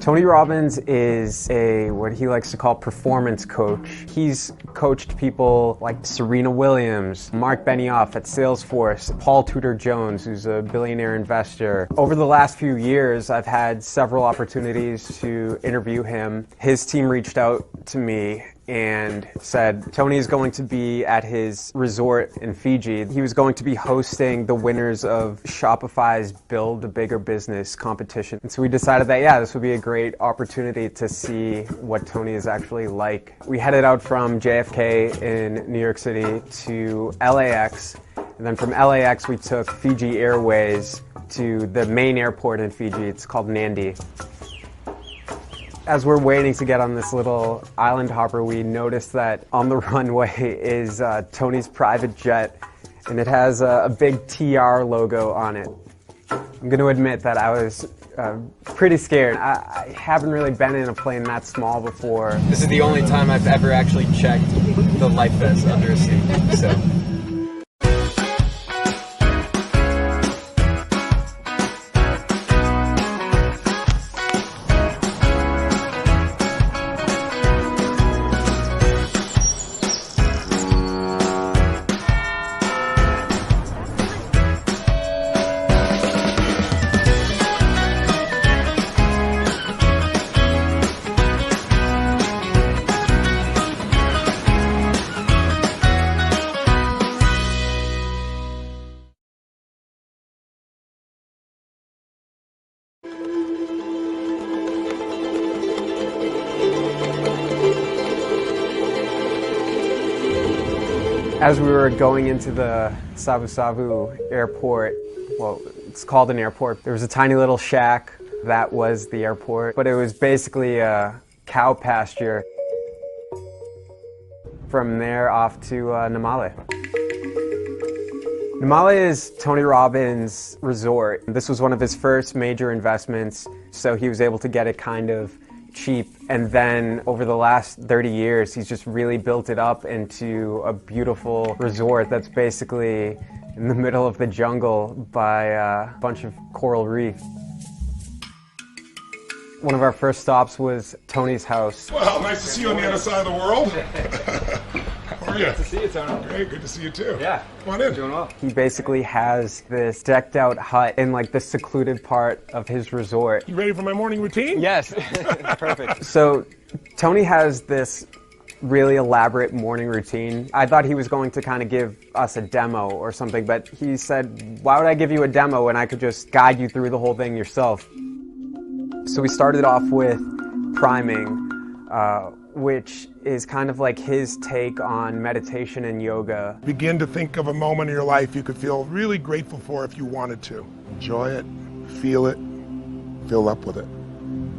Tony Rabins is what he likes to call performance coach. He's coached people like Serena Williams, Mark Benioff at Salesforce, Paul Tudor Jones, who's a billionaire investor. Over the last few years, I've had several opportunities to interview him. His team reached out to me and said Tony is going to be at his resort in Fiji. He was going to be hosting the winners of Shopify's Build a Bigger Business competition. And so we decided that, yeah, this would be a great opportunity to see what Tony is actually like. We headed out from JFK in New York City to LAX, and then from LAX we took Fiji Airways to the main airport in Fiji. It's called Nandi. As we're waiting to get on this little island hopper, we noticed that on the runway is Tony's private jet, and it has a big TR logo on it. I'm going to admit that I was pretty scared. I haven't really been in a plane that small before. This is the only time I've ever actually checked the life vest under a seat, so. As we were going into the Savu Savu airport, well, it's called an airport, there was a tiny little shack that was the airport, but it was basically a cow pasture. From there off to Namale. Namale is Tony Rabins' resort. This was one of his first major investments, so he was able to get it kind of cheap, and then over the last 30 years he's just really built it up into a beautiful resort that's basically in the middle of the jungle by a bunch of coral reef. One of our first stops was Tony's house. Well, nice to see you on the other side of the world. How are you? Good to see you, Tony. Great, good to see you too. Yeah. Come on in. Doing well. He basically has this decked out hut in like the secluded part of his resort. You ready for my morning routine? Yes. Perfect. So Tony has this really elaborate morning routine. I thought he was going to kind of give us a demo or something, but he said, why would I give you a demo when I could just guide you through the whole thing yourself? So we started off with priming, which is kind of like his take on meditation and yoga. Begin to think of a moment in your life you could feel really grateful for if you wanted to. Enjoy it, feel it, fill up with it.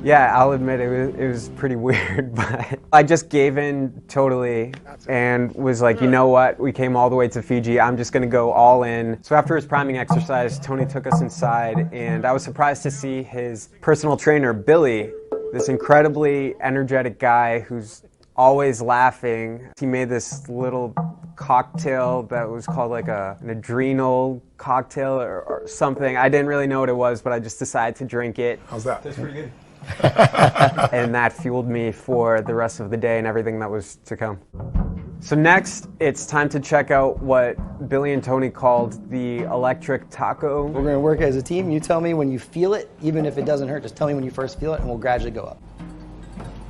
Yeah, I'll admit it was pretty weird, but I just gave in totally and was like, you know what, we came all the way to Fiji, I'm just gonna go all in. So after his priming exercise, Tony took us inside, and I was surprised to see his personal trainer, Billy, this incredibly energetic guy who's always laughing. He made this little cocktail that was called like an adrenal cocktail or something. I didn't really know what it was, but I just decided to drink it. How's that? That's pretty good. And that fueled me for the rest of the day and everything that was to come. So next, it's time to check out what Billy and Tony called the electric taco. We're going to work as a team. You tell me when you feel it, even if it doesn't hurt. Just tell me when you first feel it, and we'll gradually go up.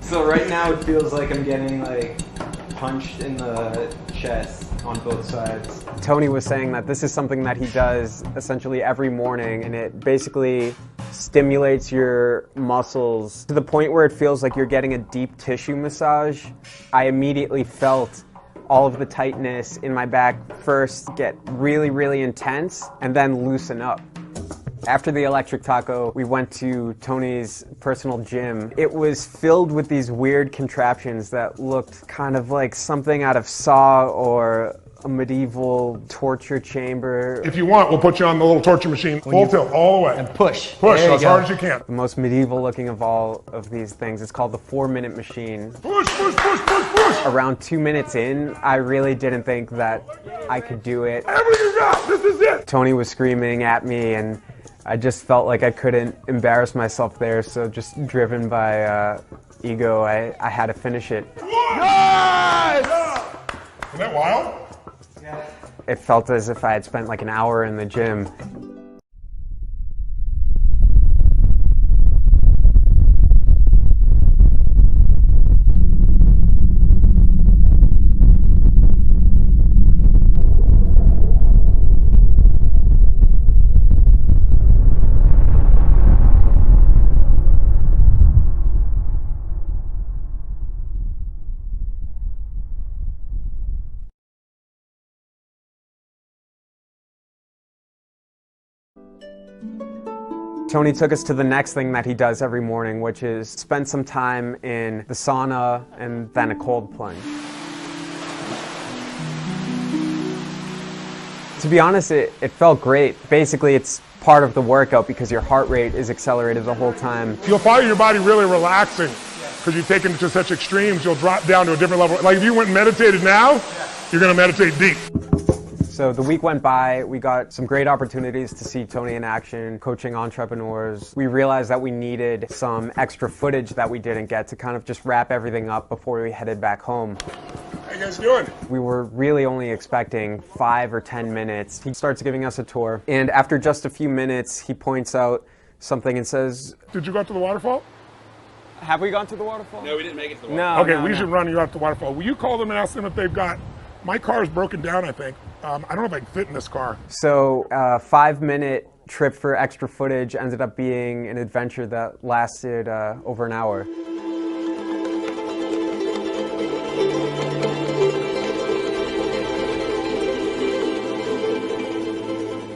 So right now it feels like I'm getting like punched in the chest on both sides. Tony was saying that this is something that he does essentially every morning, and it basically stimulates your muscles to the point where it feels like you're getting a deep tissue massage. I immediately felt all of the tightness in my back first get really, really intense and then loosen up. After the electric taco, we went to Tony's personal gym. It was filled with these weird contraptions that looked kind of like something out of Saw or a medieval torture chamber. If you want, we'll put you on the little torture machine, full tilt, all the way. And push. Push as hard as you can. The most medieval looking of all of these things. It's called the 4-minute machine. Push, push, push, push, push! Around 2 minutes in, I really didn't think that I could do it. Everything you got, this is it! Tony was screaming at me and I just felt like I couldn't embarrass myself there, so just driven by ego, I had to finish it. Yes! Isn't that wild? It felt as if I had spent like an hour in the gym. Tony took us to the next thing that he does every morning, which is spend some time in the sauna and then a cold plunge. To be honest, it felt great. Basically, it's part of the workout because your heart rate is accelerated the whole time. You'll find your body really relaxing because you've taken it to such extremes, you'll drop down to a different level. Like if you went and meditated now, you're going to meditate deep. So the week went by, we got some great opportunities to see Tony in action, coaching entrepreneurs. We realized that we needed some extra footage that we didn't get to kind of just wrap everything up before we headed back home. How you guys doing? We were really only expecting 5 or 10 minutes. He starts giving us a tour, and after just a few minutes, he points out something and says, "Did you go up to the waterfall?" Have we gone to the waterfall? No, we didn't make it to the waterfall. No. Okay, we should run you up to the waterfall. Will you call them and ask them if they've got... My car is broken down, I think. I don't know if I can fit in this car. So a 5-minute trip for extra footage ended up being an adventure that lasted over an hour.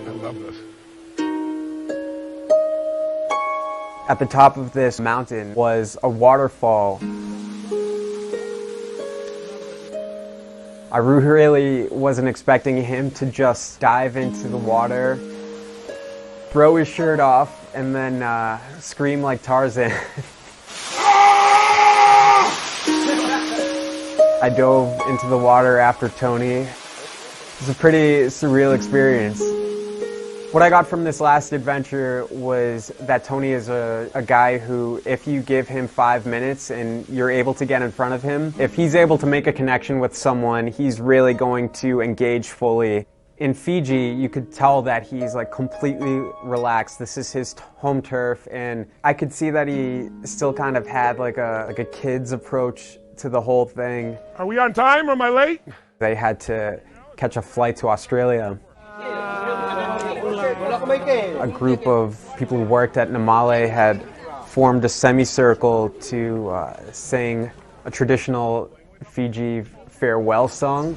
I love this. At the top of this mountain was a waterfall. I really wasn't expecting him to just dive into the water, throw his shirt off, and then scream like Tarzan. I dove into the water after Tony. It was a pretty surreal experience. What I got from this last adventure was that Tony is a guy who, if you give him 5 minutes and you're able to get in front of him, if he's able to make a connection with someone, he's really going to engage fully. In Fiji, you could tell that he's like completely relaxed. This is his home turf, and I could see that he still kind of had like a kid's approach to the whole thing. Are we on time or am I late? They had to catch a flight to Australia. A group of people who worked at Namale had formed a semicircle to sing a traditional Fiji farewell song.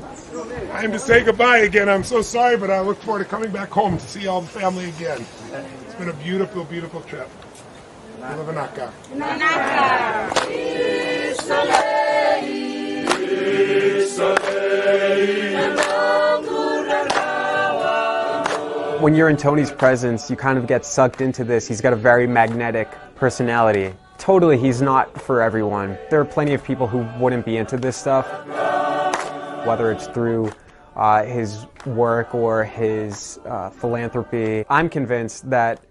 Time to say goodbye again. I'm so sorry, but I look forward to coming back home to see all the family again. It's been a beautiful, beautiful trip. Vilavanaka. When you're in Tony's presence, you kind of get sucked into this. He's got a very magnetic personality. Totally, he's not for everyone. There are plenty of people who wouldn't be into this stuff, whether it's through his work or his philanthropy. I'm convinced that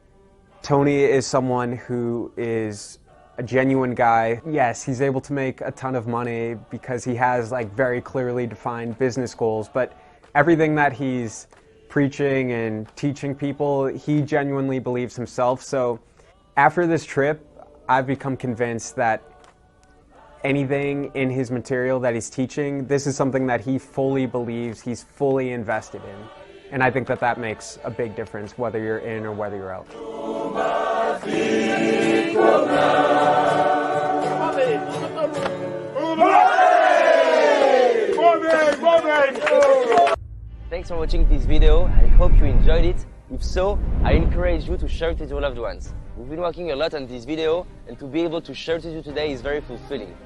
Tony is someone who is a genuine guy. Yes, he's able to make a ton of money because he has like very clearly defined business goals, but everything that he's preaching and teaching people, he genuinely believes himself. So after this trip, I've become convinced that anything in his material that he's teaching, this is something that he fully believes, he's fully invested in. And I think that that makes a big difference, whether you're in or whether you're out. Thanks for watching this video. I hope you enjoyed it. If so, I encourage you to share it with your loved ones. We've been working a lot on this video, and to be able to share it with you today is very fulfilling.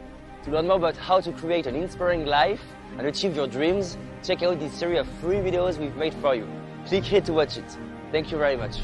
To learn more about how to create an inspiring life and achieve your dreams, check out this series of free videos we've made for you. Click here to watch it. Thank you very much.